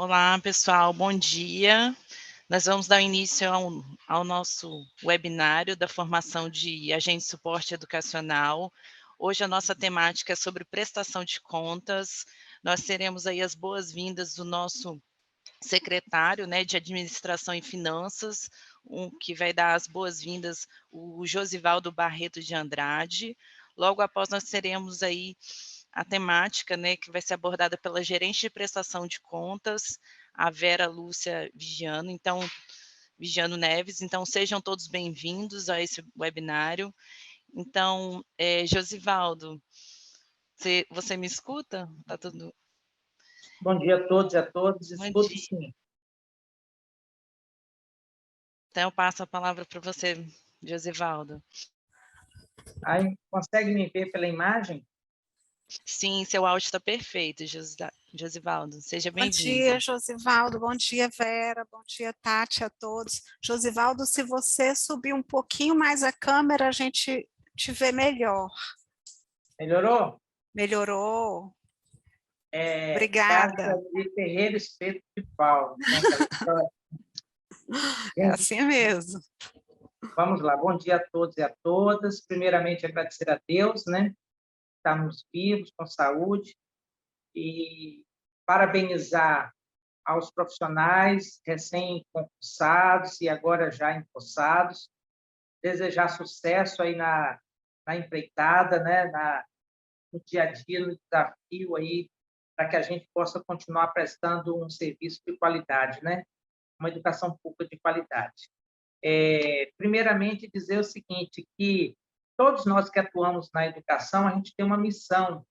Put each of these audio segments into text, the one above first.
Olá, pessoal, bom dia. Nós vamos dar início ao nosso webinário da formação de agente de suporte educacional. Hoje a nossa temática é sobre prestação de contas. Nós teremos aí as boas-vindas do nosso secretário, né, de Administração e Finanças, que vai dar as boas-vindas, o Josivaldo Barreto de Andrade. Logo após nós teremos aí a temática, né, que vai ser abordada pela gerente de prestação de contas, a Vera Lúcia Vigiano Neves. Então, sejam todos bem-vindos a esse webinário. Então, Josivaldo, você me escuta? Tá tudo... Bom dia a todos e a todas. Bom Escuto dia. sim. Então, eu passo a palavra para você, Josivaldo. Aí, consegue me ver pela imagem? Sim, seu áudio está perfeito, Josivaldo. Seja Bom bem-vindo. dia, Josivaldo. Bom dia, Vera. Bom dia, Tati, a todos. Josivaldo, se você subir um pouquinho mais a câmera, a gente te vê melhor. Melhorou? Melhorou. Casa Obrigada. de Ferreira, Espeto de Pau. É assim mesmo. Vamos lá. Bom dia a todos e a todas. Primeiramente, agradecer a Deus, né? Estamos vivos, com saúde. E parabenizar aos profissionais recém-concursados e agora já empossados. Desejar sucesso aí na empreitada, né? No dia a dia, no desafio aí, para que a gente possa continuar prestando um serviço de qualidade, né? Uma educação pública de qualidade. Primeiramente, dizer o seguinte, que todos nós que atuamos na educação, a gente tem uma missão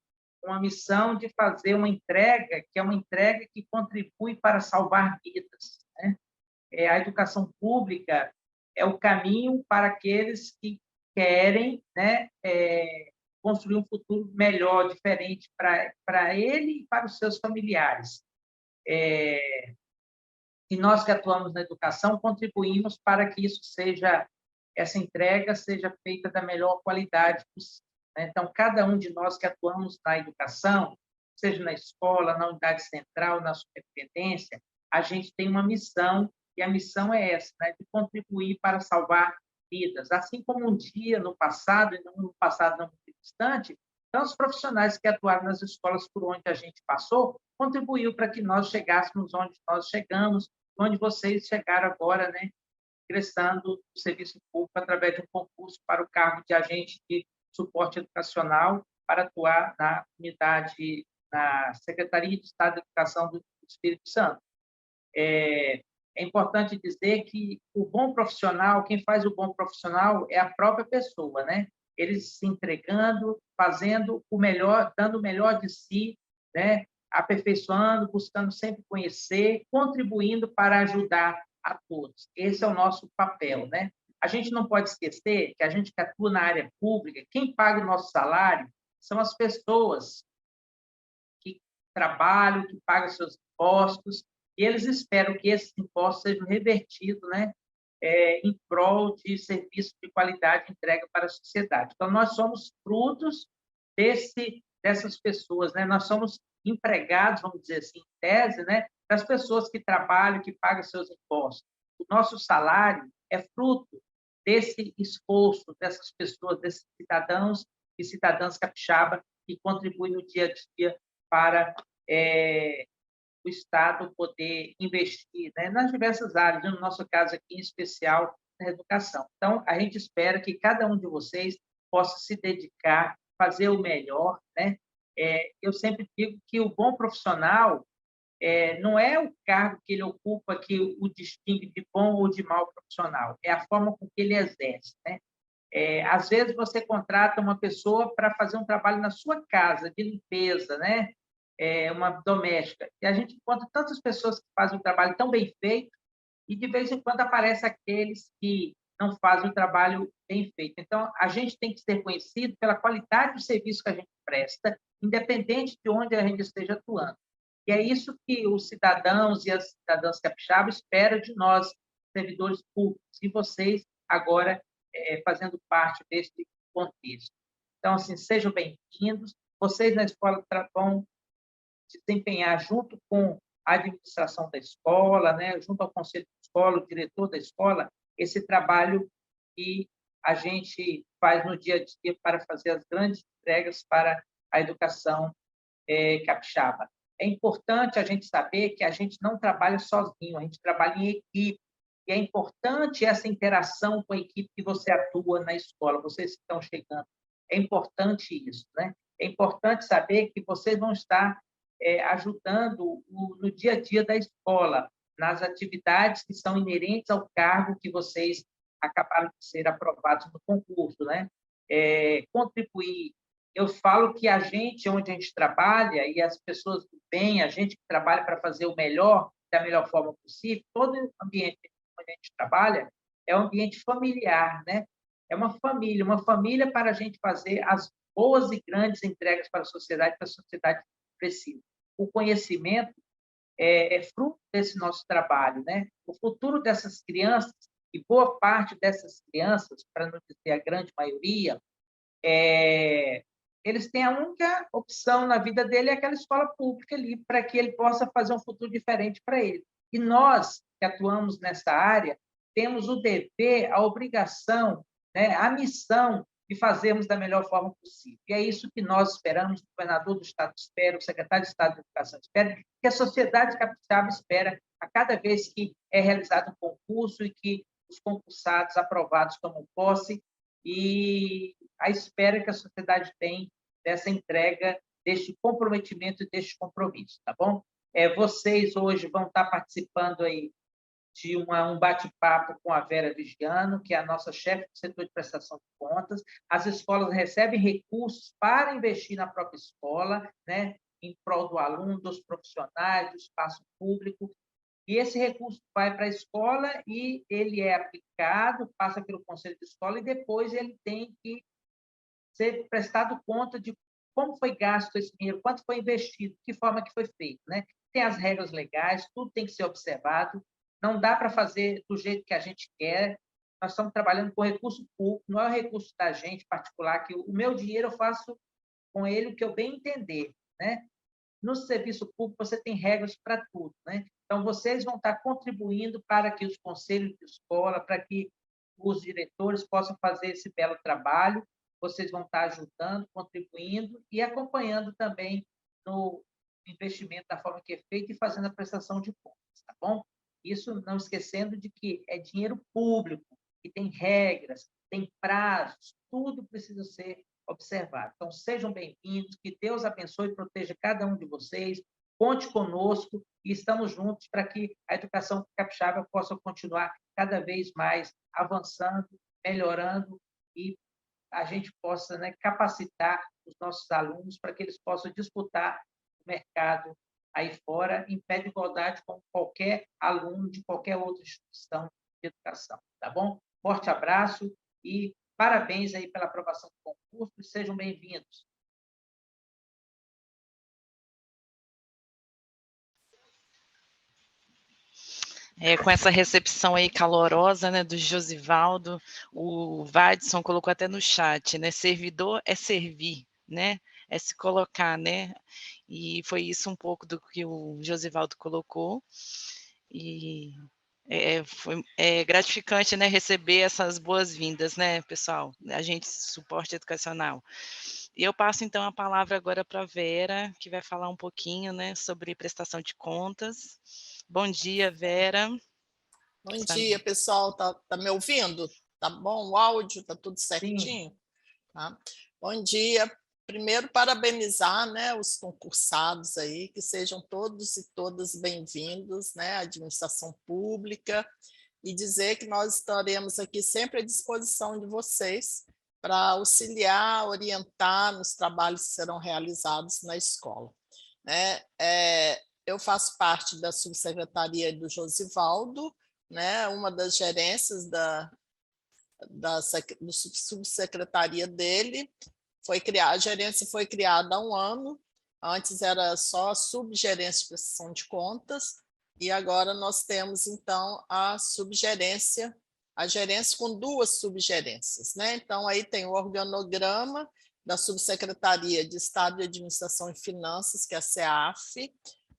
de fazer uma entrega, que é uma entrega que contribui para salvar vidas, né? A educação pública é o caminho para aqueles que querem, né, construir um futuro melhor, diferente para ele e para os seus familiares. E nós que atuamos na educação contribuímos para que essa entrega seja feita da melhor qualidade possível, né? Então, cada um de nós que atuamos na educação, seja na escola, na unidade central, na superintendência, a gente tem uma missão, e a missão é essa, né, de contribuir para salvar vidas. Assim como um dia no passado, e no passado não muito distante, então, os profissionais que atuaram nas escolas por onde a gente passou contribuiu para que nós chegássemos onde nós chegamos, onde vocês chegaram agora, né, ingressando no serviço público através de um concurso para o cargo de agente de suporte educacional para atuar na unidade, na Secretaria de Estado de Educação do Espírito Santo. É importante dizer que o bom profissional, quem faz o bom profissional é a própria pessoa, né? Eles se entregando, fazendo o melhor, dando o melhor de si, né? Aperfeiçoando, buscando sempre conhecer, contribuindo para ajudar a todos. Esse é o nosso papel, né? A gente não pode esquecer que a gente que atua na área pública, quem paga o nosso salário são as pessoas que trabalham, que pagam seus impostos, e eles esperam que esses impostos sejam revertidos, né, em prol de serviço de qualidade entregue para a sociedade. Então, nós somos frutos dessas pessoas, né? Nós somos empregados, vamos dizer assim, em tese, né, das pessoas que trabalham, que pagam seus impostos. O nosso salário é fruto desse esforço dessas pessoas, desses cidadãos e cidadãs capixaba que contribuem no dia a dia para o Estado poder investir, né, nas diversas áreas, no nosso caso aqui, em especial, na educação. Então, a gente espera que cada um de vocês possa se dedicar, fazer o melhor, né? Eu sempre digo que o bom profissional não é o cargo que ele ocupa que o distingue de bom ou de mau profissional, é a forma com que ele exerce, né? Às vezes, você contrata uma pessoa para fazer um trabalho na sua casa, de limpeza, né? Uma doméstica. E a gente encontra tantas pessoas que fazem um trabalho tão bem feito e, de vez em quando, aparecem aqueles que não fazem o trabalho bem feito. Então, a gente tem que ser conhecido pela qualidade do serviço que a gente presta, independente de onde a gente esteja atuando. E é isso que os cidadãos e as cidadãs capixabas esperam de nós, servidores públicos, e vocês, agora, fazendo parte desse contexto. Então, assim, sejam bem-vindos. Vocês na escola vão desempenhar, junto com a administração da escola, né, junto ao conselho de escola, o diretor da escola, esse trabalho que a gente faz no dia a dia para fazer as grandes entregas para a educação capixaba. É importante a gente saber que a gente não trabalha sozinho, a gente trabalha em equipe. E é importante essa interação com a equipe que você atua na escola, vocês que estão chegando. É importante isso, né? É importante saber que vocês vão estar ajudando no dia a dia da escola, nas atividades que são inerentes ao cargo que vocês acabaram de ser aprovados no concurso, né? Contribuir. Eu falo que a gente, onde a gente trabalha, e as pessoas do bem, a gente que trabalha para fazer o melhor, da melhor forma possível, todo ambiente onde a gente trabalha é um ambiente familiar, né? É uma família para a gente fazer as boas e grandes entregas para a sociedade, que a sociedade precisa. O conhecimento é fruto desse nosso trabalho, né? O futuro dessas crianças, e boa parte dessas crianças, para não dizer a grande maioria, eles têm a única opção na vida dele é aquela escola pública ali, para que ele possa fazer um futuro diferente para ele. E nós, que atuamos nessa área, temos o dever, a obrigação, né, a missão de fazermos da melhor forma possível. E é isso que nós esperamos, o governador do Estado espera, o secretário de Estado de Educação espera, que a sociedade capixaba espera a cada vez que é realizado um concurso e que os concursados aprovados tomam posse, e a espera que a sociedade tem dessa entrega, deste comprometimento e deste compromisso, tá bom? Vocês hoje vão estar participando aí de um bate-papo com a Vera Vigiano, que é a nossa chefe do setor de prestação de contas. As escolas recebem recursos para investir na própria escola, né, em prol do aluno, dos profissionais, do espaço público, e esse recurso vai para a escola e ele é aplicado, passa pelo conselho de escola e depois ele tem que ser prestado conta de como foi gasto esse dinheiro, quanto foi investido, de que forma que foi feito, né? Tem as regras legais, tudo tem que ser observado, não dá para fazer do jeito que a gente quer. Nós estamos trabalhando com recurso público, não é o recurso da gente particular, que o meu dinheiro eu faço com ele o que eu bem entender, né? No serviço público, você tem regras para tudo, né? Então, vocês vão estar contribuindo para que os conselhos de escola, para que os diretores possam fazer esse belo trabalho. Vocês vão estar ajudando, contribuindo e acompanhando também no investimento da forma que é feito e fazendo a prestação de contas, tá bom? Isso não esquecendo de que é dinheiro público, que tem regras, tem prazos, tudo precisa ser observado. Então, sejam bem-vindos, que Deus abençoe e proteja cada um de vocês, conte conosco e estamos juntos para que a educação capixaba possa continuar cada vez mais avançando, melhorando e a gente possa, né, capacitar os nossos alunos para que eles possam disputar o mercado aí fora em pé de igualdade com qualquer aluno de qualquer outra instituição de educação, tá bom? Forte abraço e parabéns aí pela aprovação do concurso e sejam bem-vindos. Com essa recepção aí calorosa, né, do Josivaldo, o Vadson colocou até no chat, né, servidor é servir, né, é se colocar, né, e foi isso um pouco do que o Josivaldo colocou, e foi gratificante, né, receber essas boas-vindas, né, pessoal, a gente suporte educacional. E eu passo, então, a palavra agora para a Vera, que vai falar um pouquinho, né, sobre prestação de contas. Bom dia, Vera. Bom dia, pessoal. Tá me ouvindo? Tá bom o áudio? Tá tudo Sim. certinho? Tá? Bom dia. Primeiro, parabenizar, né, os concursados aí, que sejam todos e todas bem-vindos, né, à administração pública, e dizer que nós estaremos aqui sempre à disposição de vocês para auxiliar, orientar nos trabalhos que serão realizados na escola, né? Eu faço parte da subsecretaria do Josivaldo, né, uma das gerências da subsecretaria dele. A gerência foi criada há um ano, antes era só a subgerência de prestação de contas, e agora nós temos, então, a gerência com 2 subgerências, né? Então, aí tem o organograma da Subsecretaria de Estado de Administração e Finanças, que é a SEAF,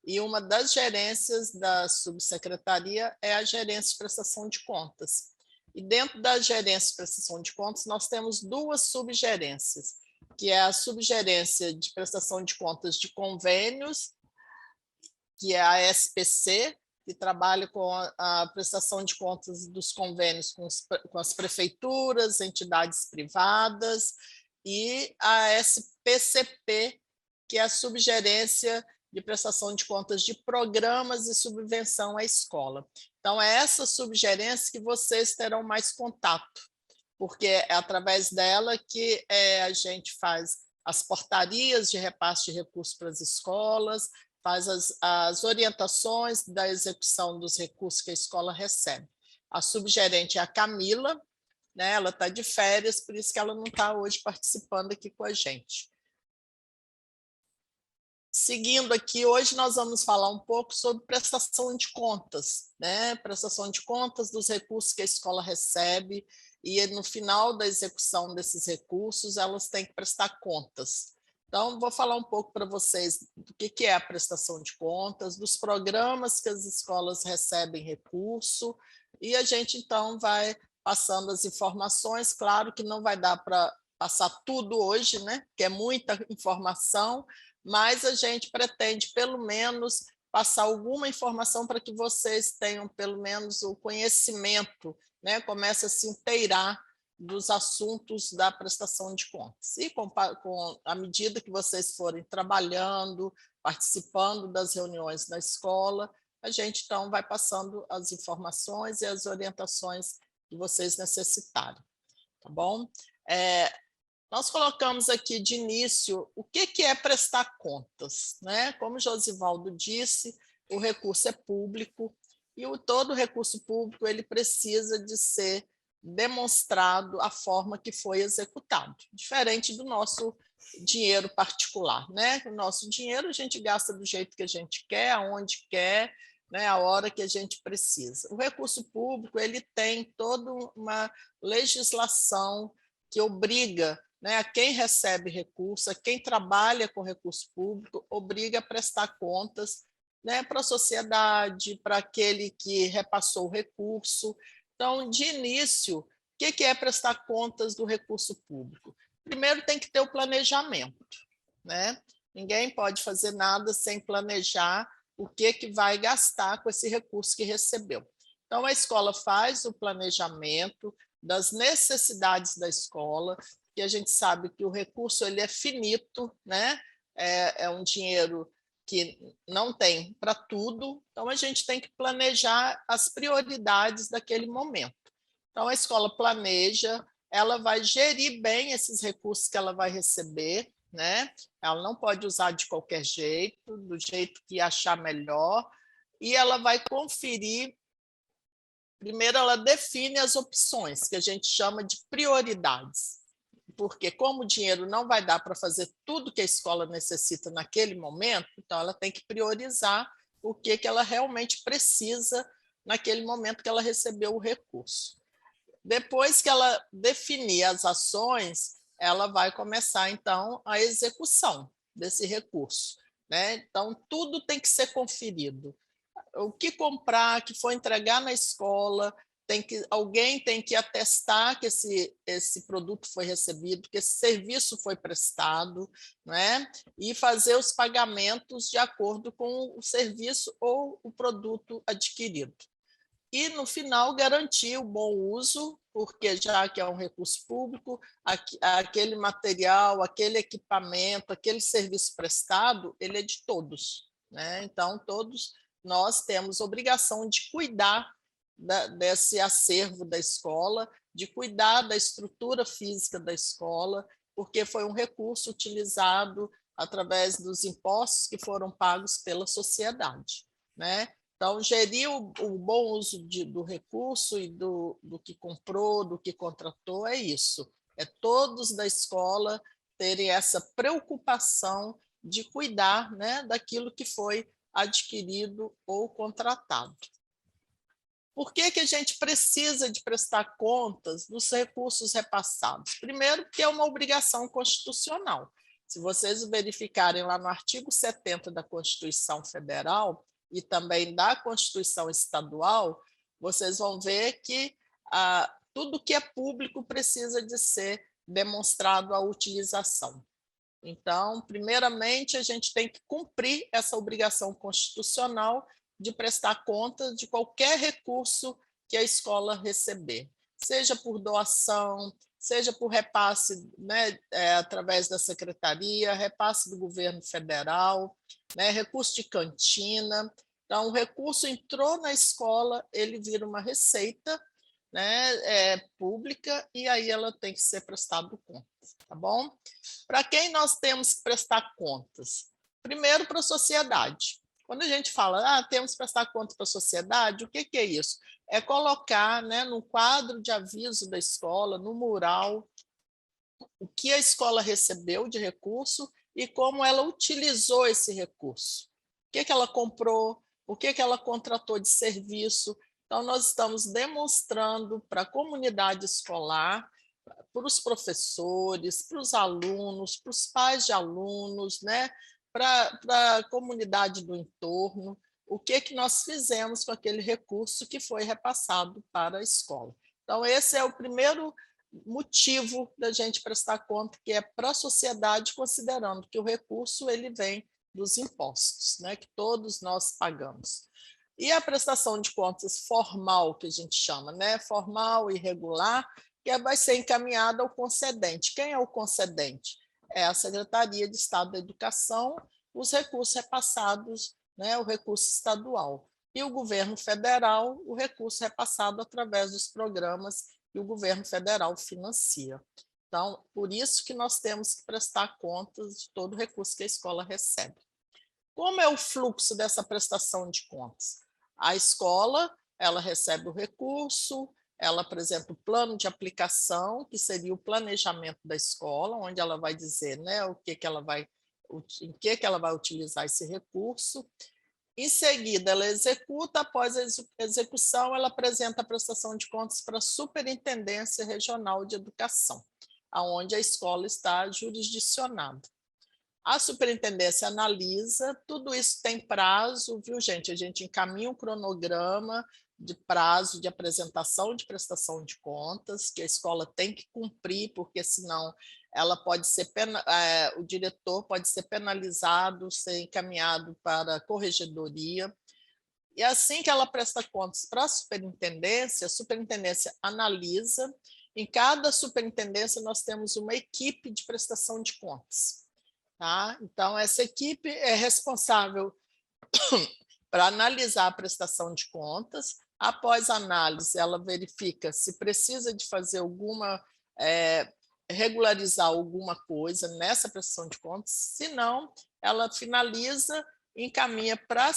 e uma das gerências da subsecretaria é a gerência de prestação de contas. E dentro da gerência de prestação de contas, nós temos duas subgerências, que é a subgerência de prestação de contas de convênios, que é a SPC, que trabalha com a prestação de contas dos convênios com as prefeituras, entidades privadas, e a SPCP, que é a subgerência de prestação de contas de programas e subvenção à escola. Então, é essa subgerência que vocês terão mais contato, porque é através dela que a gente faz as portarias de repasse de recursos para as escolas, faz as orientações da execução dos recursos que a escola recebe. A subgerente é a Camila, né? Ela está de férias, por isso que ela não está hoje participando aqui com a gente. Seguindo aqui, hoje nós vamos falar um pouco sobre prestação de contas, né? Prestação de contas dos recursos que a escola recebe, e no final da execução desses recursos, elas têm que prestar contas. Então, vou falar um pouco para vocês do que é a prestação de contas, dos programas que as escolas recebem recurso, e a gente, então, vai passando as informações. Claro que não vai dar para passar tudo hoje, né? Que é muita informação, mas a gente pretende, pelo menos, passar alguma informação para que vocês tenham, pelo menos, o conhecimento, né? Comece a se inteirar dos assuntos da prestação de contas. E à medida que vocês forem trabalhando, participando das reuniões na escola, a gente, então, vai passando as informações e as orientações que vocês necessitarem. Tá bom? Nós colocamos aqui de início o que é prestar contas, né? Como o Josivaldo disse, o recurso é público e todo recurso público ele precisa de ser demonstrado a forma que foi executado, diferente do nosso dinheiro particular, né? O nosso dinheiro a gente gasta do jeito que a gente quer, aonde quer, né? A hora que a gente precisa. O recurso público ele tem toda uma legislação que obriga, né, a quem recebe recurso, a quem trabalha com recurso público, obriga a prestar contas, né, para a sociedade, para aquele que repassou o recurso. Então, de início, o que é prestar contas do recurso público? Primeiro tem que ter o planejamento, né? Ninguém pode fazer nada sem planejar o que vai gastar com esse recurso que recebeu. Então, a escola faz o planejamento das necessidades da escola, que a gente sabe que o recurso ele é finito, né? É um dinheiro que não tem para tudo, então a gente tem que planejar as prioridades daquele momento. Então a escola planeja, ela vai gerir bem esses recursos que ela vai receber, né? Ela não pode usar de qualquer jeito, do jeito que achar melhor, e ela vai conferir. Primeiro, ela define as opções, que a gente chama de prioridades, porque como o dinheiro não vai dar para fazer tudo que a escola necessita naquele momento, então ela tem que priorizar o que ela realmente precisa naquele momento que ela recebeu o recurso. Depois que ela definir as ações, ela vai começar, então, a execução desse recurso, né? Então, tudo tem que ser conferido. O que comprar, que for entregar na escola, alguém tem que atestar que esse produto foi recebido, que esse serviço foi prestado, né? E fazer os pagamentos de acordo com o serviço ou o produto adquirido. E, no final, garantir o bom uso, porque já que é um recurso público, aquele material, aquele equipamento, aquele serviço prestado, ele é de todos, né? Então, todos nós temos obrigação de cuidar desse acervo da escola, de cuidar da estrutura física da escola, porque foi um recurso utilizado através dos impostos que foram pagos pela sociedade, né? Então, gerir o bom uso do recurso e do que comprou, do que contratou, é isso. É todos da escola terem essa preocupação de cuidar, né, daquilo que foi adquirido ou contratado. Por que a gente precisa de prestar contas dos recursos repassados? Primeiro, porque é uma obrigação constitucional. Se vocês verificarem lá no artigo 70 da Constituição Federal e também da Constituição Estadual, vocês vão ver que tudo que é público precisa de ser demonstrado a utilização. Então, primeiramente, a gente tem que cumprir essa obrigação constitucional de prestar conta de qualquer recurso que a escola receber, seja por doação, seja por repasse, né, através da secretaria, repasse do governo federal, né, recurso de cantina. Então, o recurso entrou na escola, ele vira uma receita, né, pública, e aí ela tem que ser prestado contas, tá bom? Para quem nós temos que prestar contas? Primeiro, para a sociedade. Quando a gente fala, temos que prestar contas para a sociedade, o que é isso? É colocar, né, no quadro de aviso da escola, no mural, o que a escola recebeu de recurso e como ela utilizou esse recurso. O que ela comprou, o que ela contratou de serviço. Então, nós estamos demonstrando para a comunidade escolar, para os professores, para os alunos, para os pais de alunos, né? Para a comunidade do entorno, o que nós fizemos com aquele recurso que foi repassado para a escola. Então, esse é o primeiro motivo da gente prestar conta, que é para a sociedade, considerando que o recurso ele vem dos impostos, né, que todos nós pagamos. E a prestação de contas formal, que a gente chama, né, formal e regular, que vai ser encaminhada ao concedente. Quem é o concedente? É a Secretaria de Estado da Educação, os recursos repassados, né, o recurso estadual. E o governo federal, o recurso repassado através dos programas que o governo federal financia. Então, por isso que nós temos que prestar contas de todo o recurso que a escola recebe. Como é o fluxo dessa prestação de contas? A escola, ela recebe o recurso, ela apresenta o plano de aplicação, que seria o planejamento da escola, onde ela vai dizer, né, em que ela vai utilizar esse recurso. Em seguida, ela executa, após a execução, ela apresenta a prestação de contas para a Superintendência Regional de Educação, onde a escola está jurisdicionada. A superintendência analisa, tudo isso tem prazo, viu, gente? A gente encaminha um cronograma de prazo de apresentação de prestação de contas, que a escola tem que cumprir, porque senão ela pode ser o diretor pode ser penalizado, ser encaminhado para a corregedoria. E assim que ela presta contas para a superintendência analisa. Em cada superintendência nós temos uma equipe de prestação de contas. Tá? Então, essa equipe é responsável para analisar a prestação de contas. Após a análise, ela verifica se precisa de fazer regularizar alguma coisa nessa prestação de contas. Se não, ela finaliza e encaminha para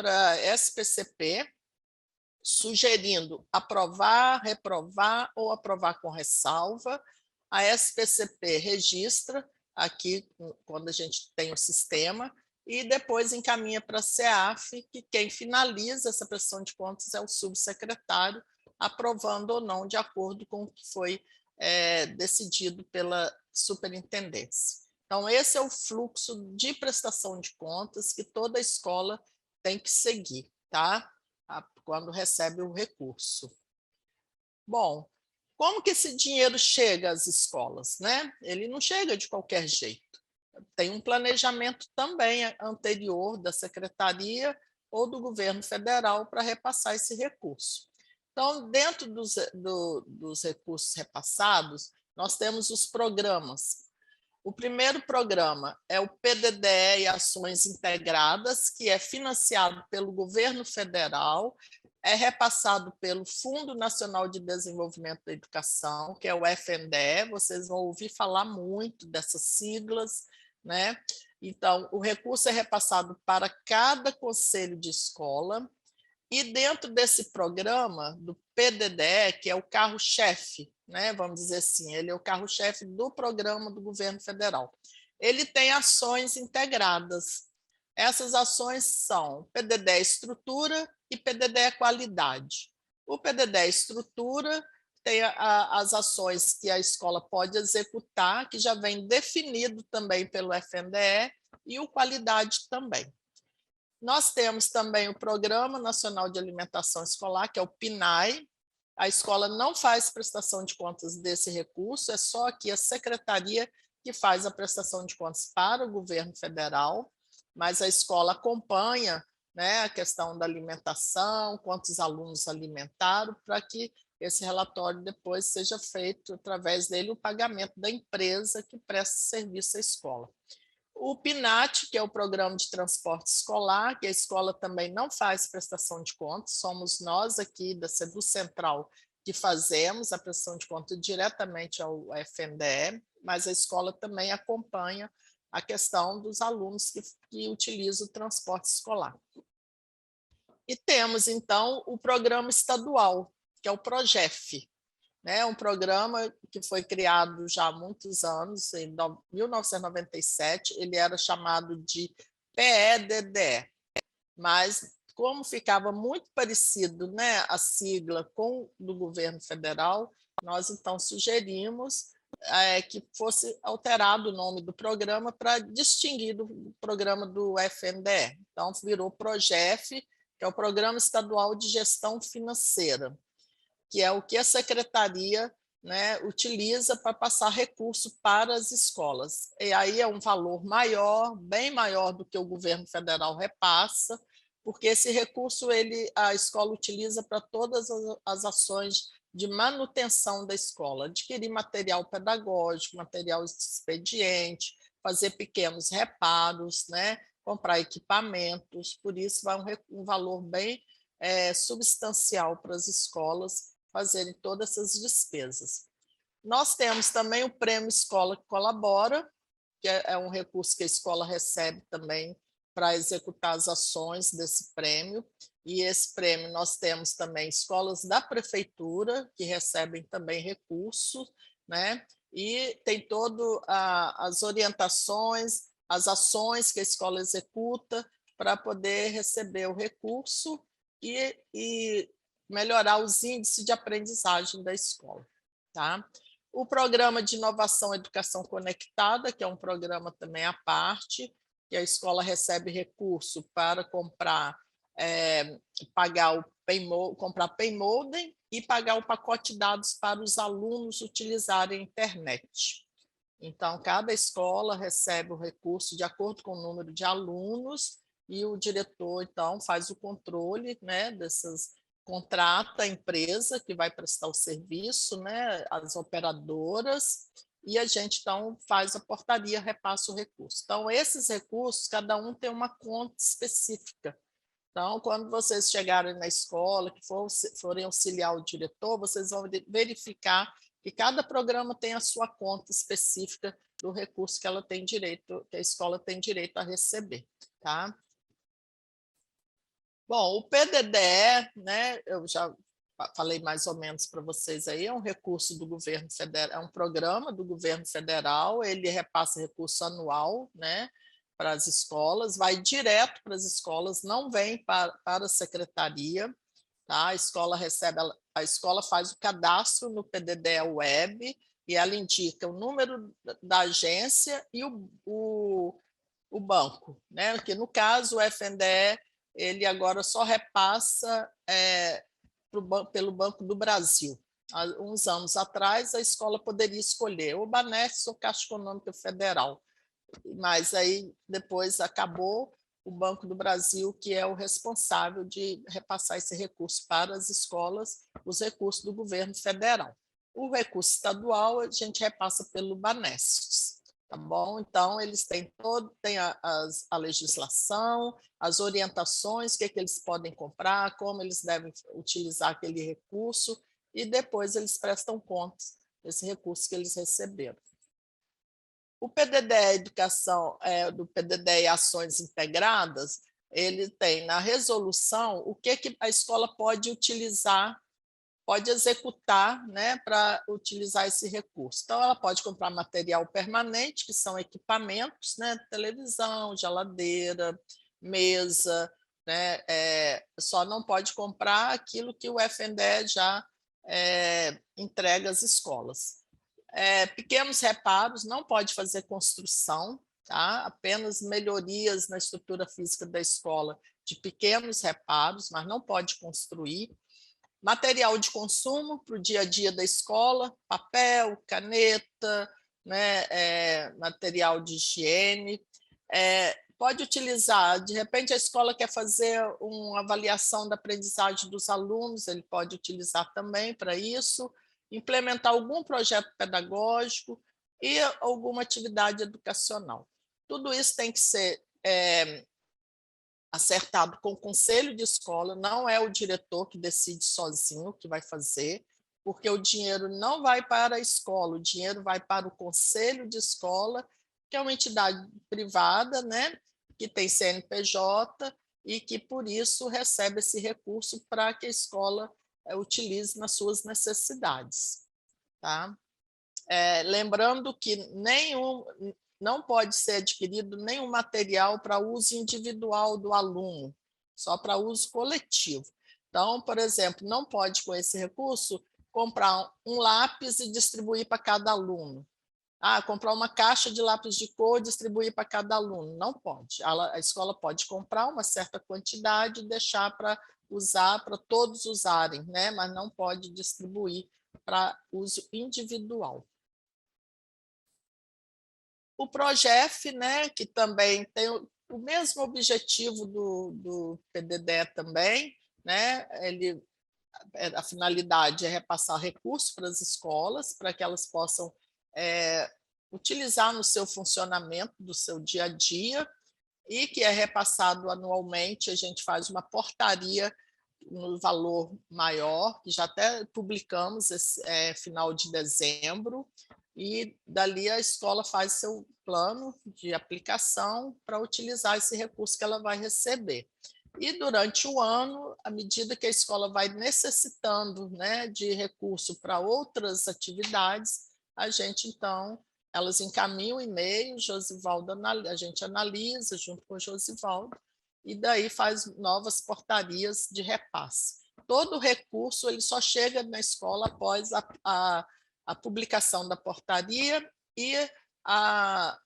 a SPCP, sugerindo aprovar, reprovar ou aprovar com ressalva. A SPCP registra aqui, quando a gente tem o sistema, e depois encaminha para a CEAF, que quem finaliza essa prestação de contas é o subsecretário, aprovando ou não, de acordo com o que foi decidido pela superintendência. Então, esse é o fluxo de prestação de contas que toda escola tem que seguir, tá? Quando recebe o recurso. Bom, como que esse dinheiro chega às escolas, né? Ele não chega de qualquer jeito. Tem um planejamento também anterior da secretaria ou do governo federal para repassar esse recurso. Então, dentro dos recursos repassados, nós temos os programas. O primeiro programa é o PDDE e Ações Integradas, que é financiado pelo governo federal, é repassado pelo Fundo Nacional de Desenvolvimento da Educação, que é o FNDE. Vocês vão ouvir falar muito dessas siglas, né? Então, o recurso é repassado para cada conselho de escola, e dentro desse programa, do PDDE, que é o carro-chefe, né? Vamos dizer assim, ele é o carro-chefe do programa do governo federal. Ele tem ações integradas. Essas ações são PDDE Estrutura e PDDE Qualidade. O PDDE Estrutura tem as ações que a escola pode executar, que já vem definido também pelo FNDE, e o qualidade também. Nós temos também o Programa Nacional de Alimentação Escolar, que é o PNAE. A escola não faz prestação de contas desse recurso, é só aqui a secretaria que faz a prestação de contas para o governo federal, mas a escola acompanha, né, a questão da alimentação, quantos alunos alimentaram, para que esse relatório depois seja feito, através dele, o pagamento da empresa que presta serviço à escola. O PNAT, que é o Programa de Transporte Escolar, que a escola também não faz prestação de contas, somos nós aqui da SEDU Central que fazemos a prestação de contas diretamente ao FNDE, mas a escola também acompanha a questão dos alunos que utilizam o transporte escolar. E temos, então, o programa estadual, que é o PROGEF, né? Um programa que foi criado já há muitos anos, em 1997, ele era chamado de PEDDE, mas como ficava muito parecido, né, a sigla com do governo federal, nós então sugerimos que fosse alterado o nome do programa para distinguir do programa do FNDE. Então, virou PROGEF, que é o Programa Estadual de Gestão Financeira, que é o que a secretaria, né, utiliza para passar recurso para as escolas. E aí é um valor maior, bem maior do que o governo federal repassa, porque esse recurso a escola utiliza para todas as ações de manutenção da escola, adquirir material pedagógico, material de expediente, fazer pequenos reparos, né, comprar equipamentos, por isso vai um valor bem substancial para as escolas fazerem todas essas despesas. Nós temos também o Prêmio Escola que Colabora, que é um recurso que a escola recebe também para executar as ações desse prêmio, e esse prêmio nós temos também escolas da prefeitura, que recebem também recursos, né? E tem todas as orientações, as ações que a escola executa para poder receber o recurso e melhorar os índices de aprendizagem da escola. Tá? O Programa de Inovação e Educação Conectada, que é um programa também à parte, que a escola recebe recurso para comprar comprar Paymodem e pagar o pacote de dados para os alunos utilizarem a internet. Então, cada escola recebe o recurso de acordo com o número de alunos e o diretor, então, faz o controle, né, contrata a empresa que vai prestar o serviço, né, as operadoras, e a gente, então, faz a portaria, repassa o recurso. Então, esses recursos, cada um tem uma conta específica. Então, quando vocês chegarem na escola, que forem auxiliar o diretor, vocês vão verificar que cada programa tem a sua conta específica do recurso que ela tem direito, que a escola tem direito a receber, tá? Bom, o PDDE, né, eu já falei mais ou menos para vocês aí, é um recurso do governo federal, é um programa do governo federal, ele repassa recurso anual, né, para as escolas, vai direto para as escolas, não vem para a secretaria, tá? A escola faz o cadastro no PDDE Web e ela indica o número da agência e o banco, né? Porque no caso o FNDE ele agora só repassa pelo Banco do Brasil. Há uns anos atrás, a escola poderia escolher o Banesp ou Caixa Econômica Federal, mas aí depois acabou o Banco do Brasil, que é o responsável de repassar esse recurso para as escolas, os recursos do governo federal. O recurso estadual a gente repassa pelo Banesp. Tá bom? Então, eles têm a legislação, as orientações, o que eles podem comprar, como eles devem utilizar aquele recurso, e depois eles prestam contas desse recurso que eles receberam. O PDDE Educação, do PDDE Ações Integradas, ele tem na resolução o que a escola pode utilizar, pode executar, né, para utilizar esse recurso. Então, ela pode comprar material permanente, que são equipamentos, né, televisão, geladeira, mesa, né, só não pode comprar aquilo que o FNDE já entregue às escolas. Pequenos reparos, não pode fazer construção, tá? Apenas melhorias na estrutura física da escola, de pequenos reparos, mas não pode construir. Material de consumo para o dia a dia da escola, papel, caneta, né, material de higiene. Pode utilizar, de repente a escola quer fazer uma avaliação da aprendizagem dos alunos, ele pode utilizar também para isso, implementar algum projeto pedagógico e alguma atividade educacional. Tudo isso tem que ser acertado com o conselho de escola, não é o diretor que decide sozinho o que vai fazer, porque o dinheiro não vai para a escola, o dinheiro vai para o conselho de escola, que é uma entidade privada, né, que tem CNPJ e que, por isso, recebe esse recurso para que a escola utilize nas suas necessidades. Tá? Lembrando que não pode ser adquirido nenhum material para uso individual do aluno, só para uso coletivo. Então, por exemplo, não pode, com esse recurso, comprar um lápis e distribuir para cada aluno. Comprar uma caixa de lápis de cor e distribuir para cada aluno. Não pode. A escola pode comprar uma certa quantidade e deixar para usar, para todos usarem, né? Mas não pode distribuir para uso individual. O PROGEF, né, que também tem o mesmo objetivo do PDDE também, né? A finalidade é repassar recursos para as escolas, para que elas possam utilizar no seu funcionamento do seu dia a dia, e que é repassado anualmente. A gente faz uma portaria no valor maior, que já até publicamos esse final de dezembro, e dali a escola faz seu plano de aplicação para utilizar esse recurso que ela vai receber. E durante o ano, à medida que a escola vai necessitando, né, de recurso para outras atividades, a gente, então, elas encaminham e-mail, a gente analisa junto com o Josivaldo, e daí faz novas portarias de repasse. Todo recurso ele só chega na escola após a publicação da portaria e a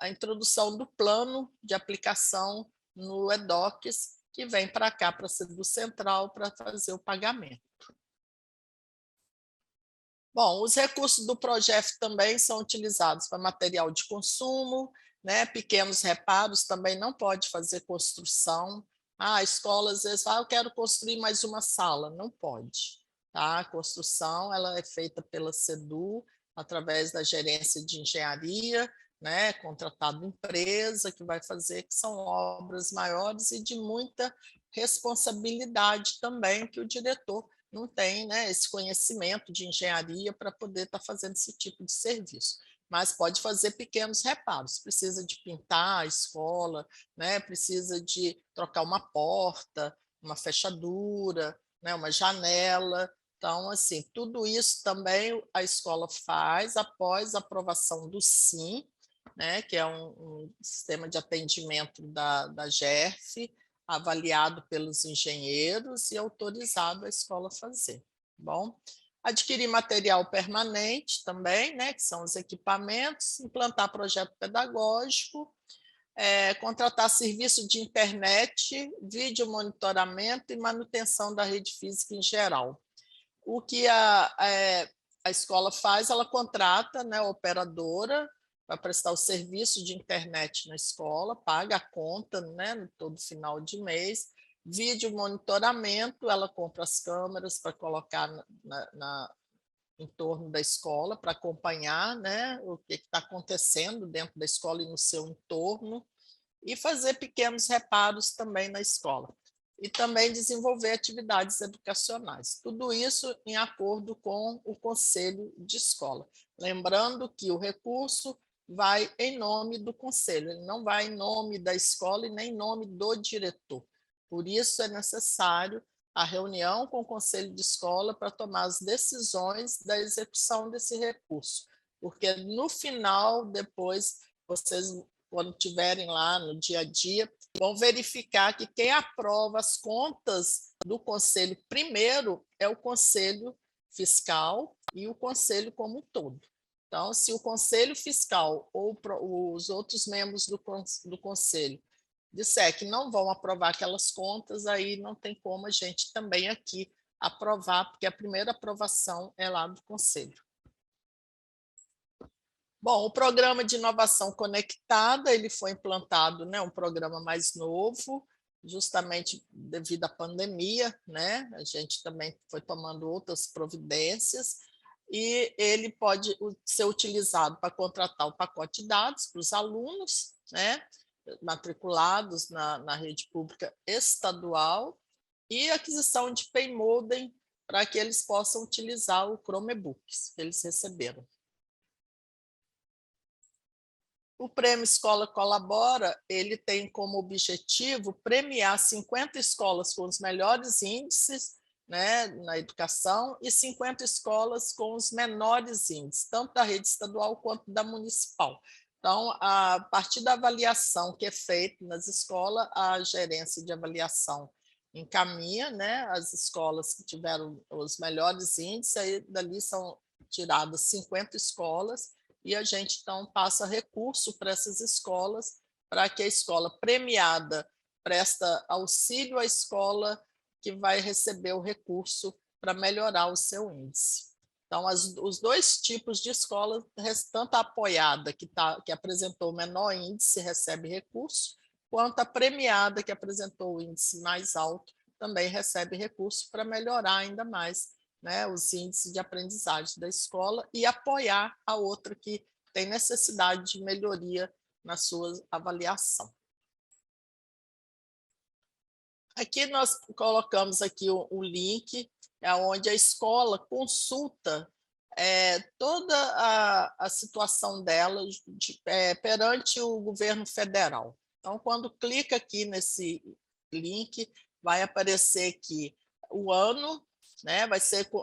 introdução do plano de aplicação no EDOCS, que vem para cá, para a Sedu Central, para fazer o pagamento. Bom, os recursos do PROGEF também são utilizados para material de consumo, né? Pequenos reparos, também não pode fazer construção. A escola às vezes fala, eu quero construir mais uma sala, não pode. Tá? A construção ela é feita pela Sedu, através da gerência de engenharia, né? Contratado empresa que vai fazer, que são obras maiores e de muita responsabilidade também, que o diretor não tem, né, esse conhecimento de engenharia para poder estar fazendo esse tipo de serviço. Mas pode fazer pequenos reparos, precisa de pintar a escola, né, precisa de trocar uma porta, uma fechadura, né, uma janela. Então, assim, tudo isso também a escola faz após a aprovação do SIM, né, que é um sistema de atendimento da GERF, avaliado pelos engenheiros e autorizado a escola a fazer. Bom, adquirir material permanente também, né, que são os equipamentos, implantar projeto pedagógico, contratar serviço de internet, vídeo monitoramento e manutenção da rede física em geral. O que a escola faz, ela contrata, né, a operadora para prestar o serviço de internet na escola, paga a conta, né, todo final de mês, vídeo monitoramento, ela compra as câmeras para colocar em torno da escola, para acompanhar, né, o que está acontecendo dentro da escola e no seu entorno, e fazer pequenos reparos também na escola. E também desenvolver atividades educacionais. Tudo isso em acordo com o conselho de escola. Lembrando que o recurso vai em nome do conselho, ele não vai em nome da escola e nem em nome do diretor. Por isso é necessário a reunião com o conselho de escola para tomar as decisões da execução desse recurso, porque no final, depois, vocês, quando estiverem lá no dia a dia, vão verificar que quem aprova as contas do conselho primeiro é o conselho Fiscal e o Conselho como um todo. Então, se o Conselho Fiscal ou os outros membros do Conselho disser que não vão aprovar aquelas contas, aí não tem como a gente também aqui aprovar, porque a primeira aprovação é lá do Conselho. Bom, o programa de inovação conectada, ele foi implantado, né, um programa mais novo, justamente devido à pandemia, né? A gente também foi tomando outras providências, e ele pode ser utilizado para contratar o pacote de dados para os alunos, né, matriculados na rede pública estadual, e aquisição de Paymodem para que eles possam utilizar o Chromebooks que eles receberam. O Prêmio Escola Colabora, ele tem como objetivo premiar 50 escolas com os melhores índices, né, na educação, e 50 escolas com os menores índices, tanto da rede estadual quanto da municipal. Então, a partir da avaliação que é feita nas escolas, a gerência de avaliação encaminha, né, as escolas que tiveram os melhores índices, aí dali são tiradas 50 escolas, e a gente, então, passa recurso para essas escolas, para que a escola premiada presta auxílio à escola que vai receber o recurso para melhorar o seu índice. Então, os dois tipos de escola, tanto a apoiada, que apresentou o menor índice, recebe recurso, quanto a premiada, que apresentou o índice mais alto, também recebe recurso para melhorar ainda mais, né, os índices de aprendizagem da escola e apoiar a outra que tem necessidade de melhoria na sua avaliação. Aqui nós colocamos aqui o link, onde a escola consulta toda a situação dela perante o governo federal. Então, quando clica aqui nesse link, vai aparecer aqui o ano, né?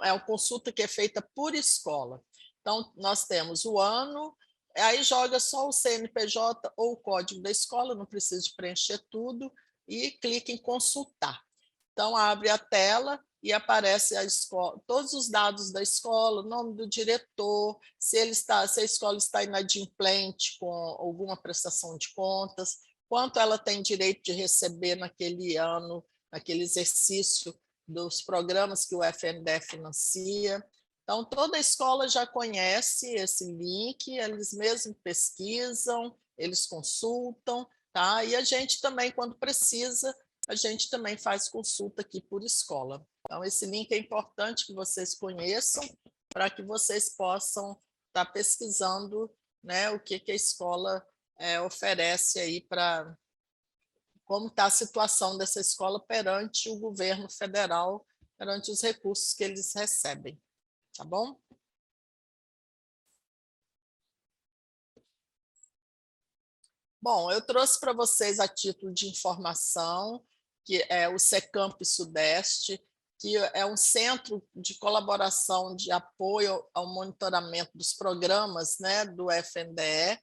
É uma consulta que é feita por escola. Então, nós temos o ano, aí joga só o CNPJ ou o código da escola, não precisa de preencher tudo, e clica em consultar. Então, abre a tela e aparece a escola, todos os dados da escola, o nome do diretor, se a escola está inadimplente com alguma prestação de contas, quanto ela tem direito de receber naquele ano, naquele exercício dos programas que o FNDE financia. Então, toda a escola já conhece esse link, eles mesmos pesquisam, eles consultam, tá? E a gente também, quando precisa, a gente também faz consulta aqui por escola. Então, esse link é importante que vocês conheçam, para que vocês possam estar pesquisando, né, o que a escola oferece aí para como está a situação dessa escola perante o governo federal, perante os recursos que eles recebem. Tá bom? Bom, eu trouxe para vocês a título de informação, que é o Secamp Sudeste, que é um centro de colaboração de apoio ao monitoramento dos programas, né, do FNDE,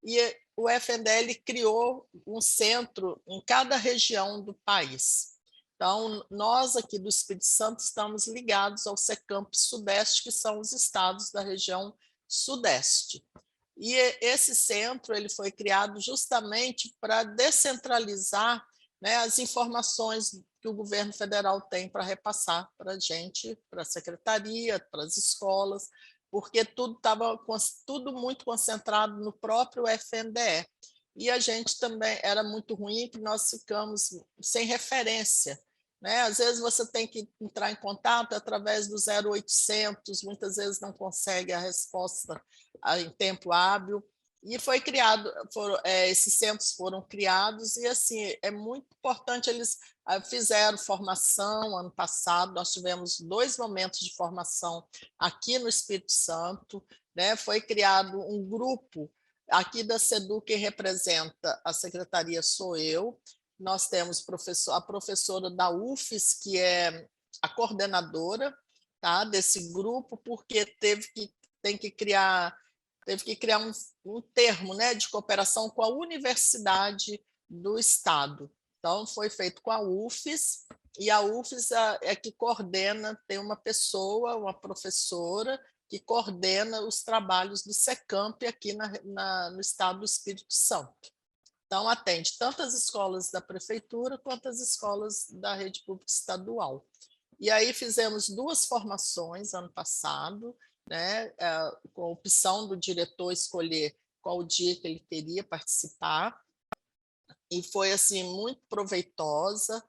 e o FNDE ele criou um centro em cada região do país. Então, nós aqui do Espírito Santo estamos ligados ao Secamp Sudeste, que são os estados da região Sudeste. E esse centro ele foi criado justamente para descentralizar, né, as informações que o governo federal tem para repassar para a gente, para a secretaria, para as escolas, porque tudo estava tudo muito concentrado no próprio FNDE. E a gente também era muito ruim, que nós ficamos sem referência, né? Às vezes você tem que entrar em contato através do 0800, muitas vezes não consegue a resposta em tempo hábil. E foi criado, esses centros foram criados, e assim, é muito importante, eles fizeram formação ano passado, nós tivemos 2 momentos de formação aqui no Espírito Santo, né? Foi criado um grupo aqui da SEDU, que representa a secretaria sou eu, nós temos a professora da UFES, que é a coordenadora, tá, desse grupo, porque tem que criar um termo, né, de cooperação com a Universidade do Estado. Então, foi feito com a UFES, e a UFES é que coordena, tem uma pessoa, uma professora, que coordena os trabalhos do SECAMP aqui no estado do Espírito Santo. Então, atende tanto as escolas da prefeitura quanto as escolas da rede pública estadual. E aí fizemos 2 formações ano passado, né, com a opção do diretor escolher qual dia que ele queria participar, e foi assim muito proveitosa.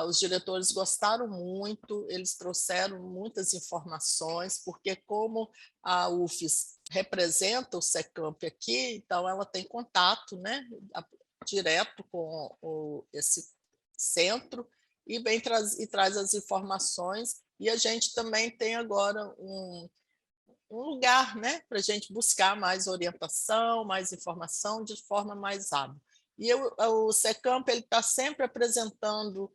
Os diretores gostaram muito, eles trouxeram muitas informações, porque como a UFES representa o SECAMP aqui, então ela tem contato, né, direto com esse centro, e traz as informações, e a gente também tem agora um lugar, né, para a gente buscar mais orientação, mais informação de forma mais hábil. E o SECAMP está sempre apresentando,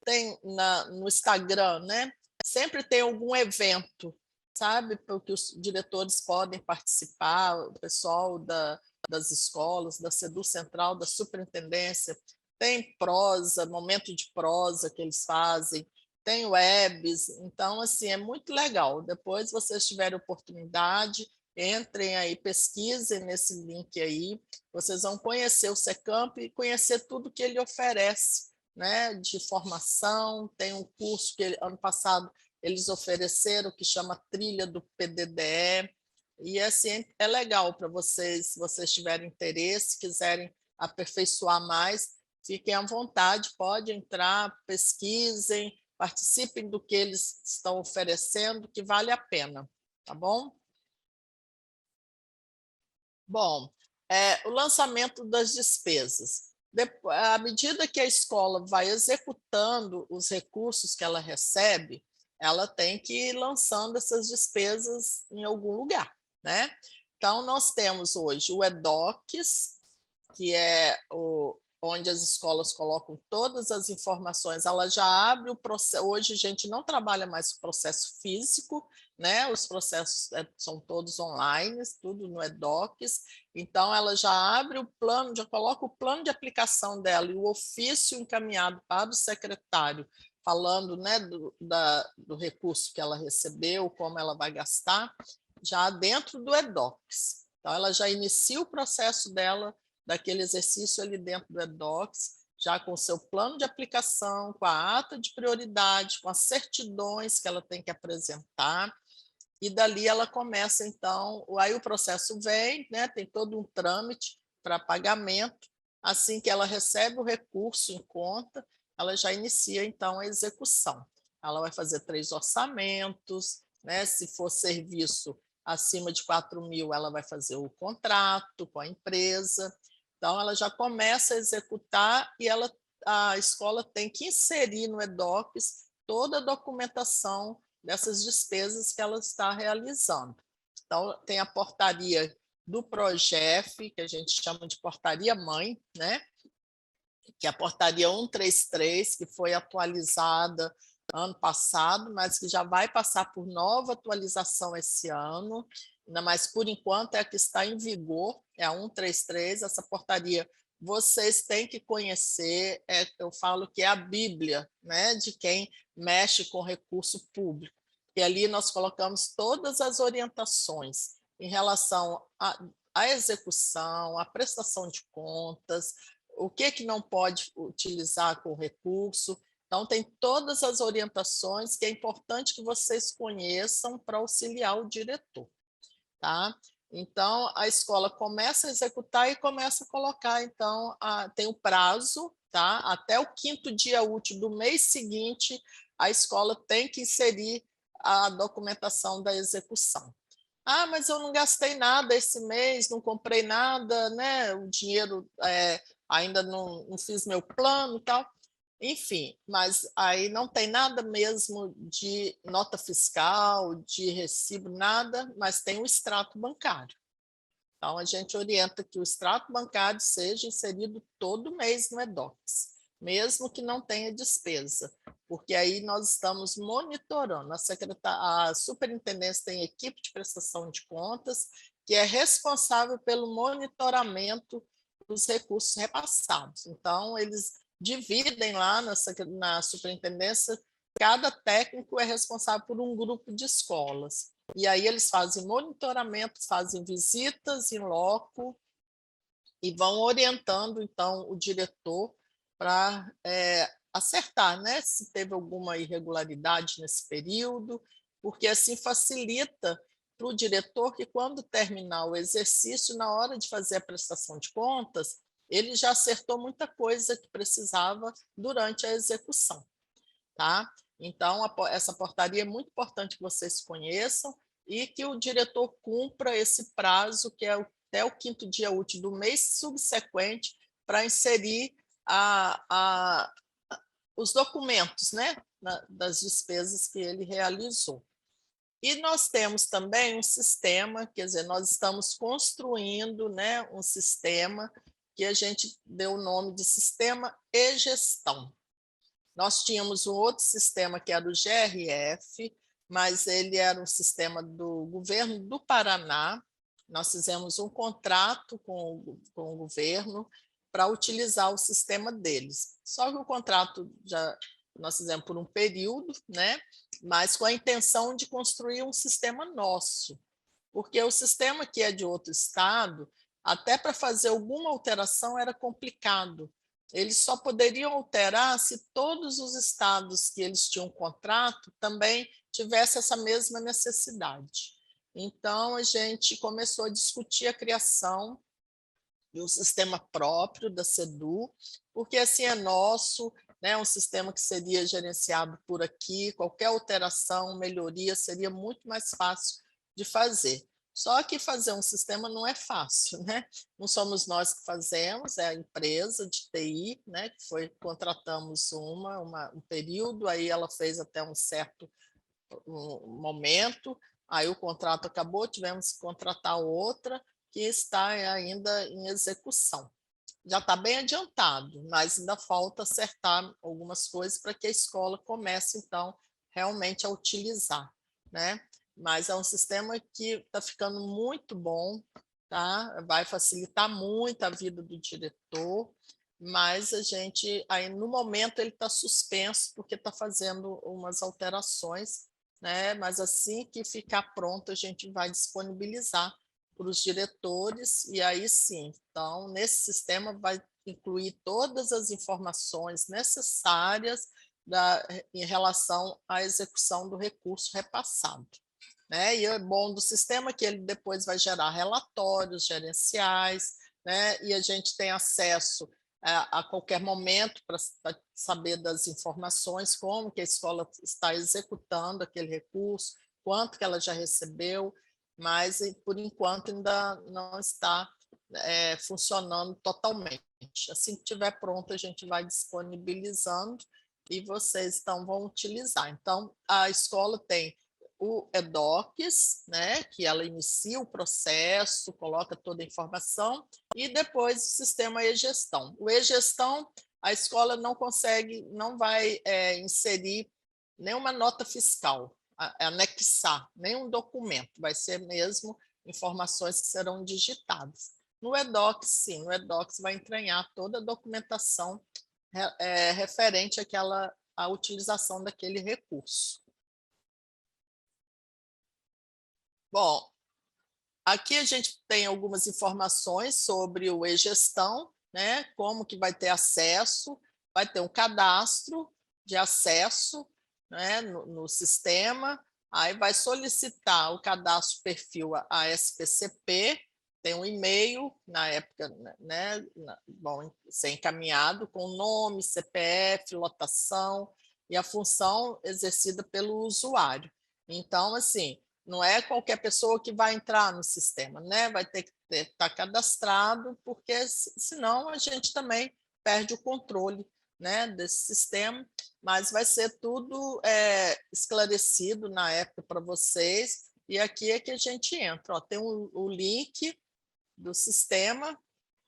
tem no Instagram, né, sempre tem algum evento, sabe, porque os diretores podem participar, o pessoal das escolas, da SEDU Central, da Superintendência, tem prosa, momento de prosa que eles fazem, tem webs, então, assim, é muito legal. Depois, vocês tiverem oportunidade, entrem aí, pesquisem nesse link aí, vocês vão conhecer o SECAMP e conhecer tudo que ele oferece, né, de formação. Tem um curso que ano passado eles ofereceram, que chama Trilha do PDDE, e assim, é legal para vocês, se vocês tiverem interesse, quiserem aperfeiçoar mais, fiquem à vontade, pode entrar, pesquisem, participem do que eles estão oferecendo, que vale a pena, tá bom? Bom, o lançamento das despesas. À medida que a escola vai executando os recursos que ela recebe, ela tem que ir lançando essas despesas em algum lugar, né? Então, nós temos hoje o EDOCS, que é onde as escolas colocam todas as informações, ela já abre o processo. Hoje a gente não trabalha mais com processo físico, né? Os processos são todos online, tudo no EDOCS, então ela já abre o plano, já coloca o plano de aplicação dela e o ofício encaminhado para o secretário, falando, né, do recurso que ela recebeu, como ela vai gastar, já dentro do EDOCS. Então ela já inicia o processo dela, daquele exercício ali dentro do EDOCS, já com o seu plano de aplicação, com a ata de prioridade, com as certidões que ela tem que apresentar, e dali ela começa, então, aí o processo vem, né, tem todo um trâmite para pagamento, assim que ela recebe o recurso em conta, ela já inicia, então, a execução. Ela vai fazer 3 orçamentos, né, se for serviço acima de 4.000, ela vai fazer o contrato com a empresa, então ela já começa a executar e a escola tem que inserir no EDOCS toda a documentação dessas despesas que ela está realizando. Então, tem a portaria do PROGEF, que a gente chama de portaria mãe, né? Que é a portaria 133, que foi atualizada ano passado, mas que já vai passar por nova atualização esse ano, mas por enquanto é a que está em vigor, é a 133, essa portaria vocês têm que conhecer, eu falo que é a Bíblia, né, de quem mexe com recurso público, e ali nós colocamos todas as orientações em relação à execução, à prestação de contas, o que não pode utilizar com recurso. Então, tem todas as orientações que é importante que vocês conheçam para auxiliar o diretor, tá? Então, a escola começa a executar e começa a colocar, então, tem o prazo, tá? Até o 5º dia útil do mês seguinte, a escola tem que inserir a documentação da execução. Ah, mas eu não gastei nada esse mês, não comprei nada, né? O dinheiro ainda não fiz meu plano e tal. Enfim, mas aí não tem nada mesmo de nota fiscal, de recibo, nada, mas tem o extrato bancário. Então, a gente orienta que o extrato bancário seja inserido todo mês no EDOCS, mesmo que não tenha despesa, porque aí nós estamos monitorando. A superintendência tem equipe de prestação de contas que é responsável pelo monitoramento os recursos repassados. Então, eles dividem lá na superintendência, cada técnico é responsável por um grupo de escolas. E aí eles fazem monitoramento, fazem visitas em loco e vão orientando, então, o diretor para acertar, né, se teve alguma irregularidade nesse período, porque assim facilita para o diretor que, quando terminar o exercício, na hora de fazer a prestação de contas, ele já acertou muita coisa que precisava durante a execução. Tá? Então, essa portaria é muito importante que vocês conheçam e que o diretor cumpra esse prazo, que é até o 5º dia útil do mês subsequente, para inserir os documentos, né, das despesas que ele realizou. E nós temos também um sistema, quer dizer, nós estamos construindo, né, um sistema que a gente deu o nome de Sistema e-Gestão. Nós tínhamos um outro sistema que era o GRF, mas ele era um sistema do governo do Paraná. Nós fizemos um contrato com o governo para utilizar o sistema deles. Só que o contrato nós fizemos por um período, né? Mas com a intenção de construir um sistema nosso, porque o sistema que é de outro estado, até para fazer alguma alteração era complicado. Eles só poderiam alterar se todos os estados que eles tinham contrato também tivessem essa mesma necessidade. Então, a gente começou a discutir a criação de um sistema próprio da SEDU, porque assim é nosso, né, um sistema que seria gerenciado por aqui, qualquer alteração, melhoria, seria muito mais fácil de fazer. Só que fazer um sistema não é fácil, né? Não somos nós que fazemos, é a empresa de TI, né? Que contratamos um período, aí ela fez até um certo momento, aí o contrato acabou, tivemos que contratar outra, que está ainda em execução. Já está bem adiantado, mas ainda falta acertar algumas coisas para que a escola comece, então, realmente a utilizar, né? Mas é um sistema que está ficando muito bom, tá? Vai facilitar muito a vida do diretor, mas a gente, aí no momento, ele está suspenso, porque está fazendo umas alterações, né? Mas assim que ficar pronto, a gente vai disponibilizar para os diretores, e aí sim, então, nesse sistema vai incluir todas as informações necessárias em relação à execução do recurso repassado. Né? E é bom do sistema que ele depois vai gerar relatórios gerenciais, né? E a gente tem acesso a qualquer momento para saber das informações, como que a escola está executando aquele recurso, quanto que ela já recebeu, mas por enquanto ainda não está funcionando totalmente. Assim que estiver pronto, a gente vai disponibilizando e vocês então vão utilizar. Então, a escola tem o EDOCS, né, que ela inicia o processo, coloca toda a informação, e depois o sistema e-Gestão. O e-Gestão, a escola não consegue, não vai inserir nenhuma nota fiscal, anexar nenhum documento, vai ser mesmo informações que serão digitadas. No EDOCS, sim, no EDOCS vai entranhar toda a documentação referente à utilização daquele recurso. Bom, aqui a gente tem algumas informações sobre o e-Gestão, né? Como que vai ter acesso, vai ter um cadastro de acesso, né, no sistema, aí vai solicitar o cadastro perfil a SPCP, tem um e-mail, na época, né, bom, ser encaminhado com nome, CPF, lotação e a função exercida pelo usuário. Então, assim, não é qualquer pessoa que vai entrar no sistema, né? Vai ter que estar cadastrado, porque senão a gente também perde o controle, né, desse sistema, mas vai ser tudo esclarecido na época para vocês, e aqui é que a gente entra. Ó, tem o link do sistema,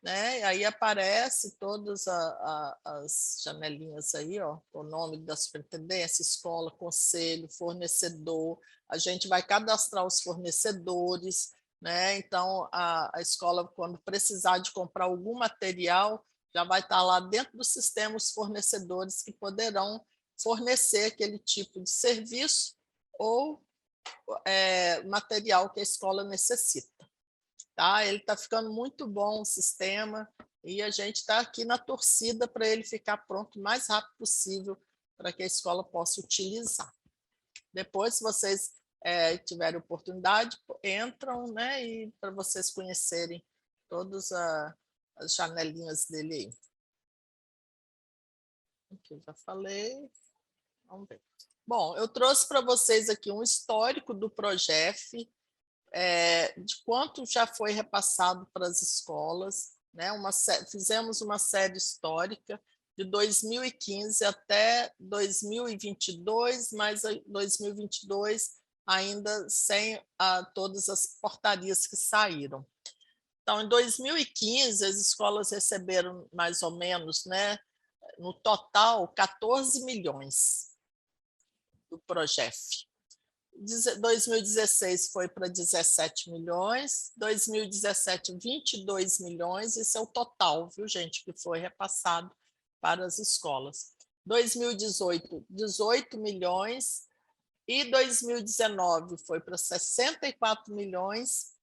né? E aí aparece todas as janelinhas aí, ó, o nome da superintendência, escola, conselho, fornecedor. A gente vai cadastrar os fornecedores, né? Então, a escola, quando precisar de comprar algum material, já vai estar lá dentro do sistema os fornecedores que poderão fornecer aquele tipo de serviço ou material que a escola necessita. Tá? Ele está ficando muito bom o sistema e a gente está aqui na torcida para ele ficar pronto o mais rápido possível para que a escola possa utilizar. Depois, se vocês tiverem oportunidade, entram, né, e para vocês conhecerem todas as janelinhas dele aí. Aqui eu já falei. Vamos ver. Bom, eu trouxe para vocês aqui um histórico do Progef, de quanto já foi repassado para as escolas, né? Fizemos uma série histórica de 2015 até 2022, mas 2022 ainda sem todas as portarias que saíram. Então, em 2015, as escolas receberam mais ou menos, né, no total, 14 milhões do Progef. 2016 foi para 17 milhões, 2017, 22 milhões, isso é o total, viu, gente, que foi repassado para as escolas. 2018, 18 milhões, e 2019 foi para 64 milhões,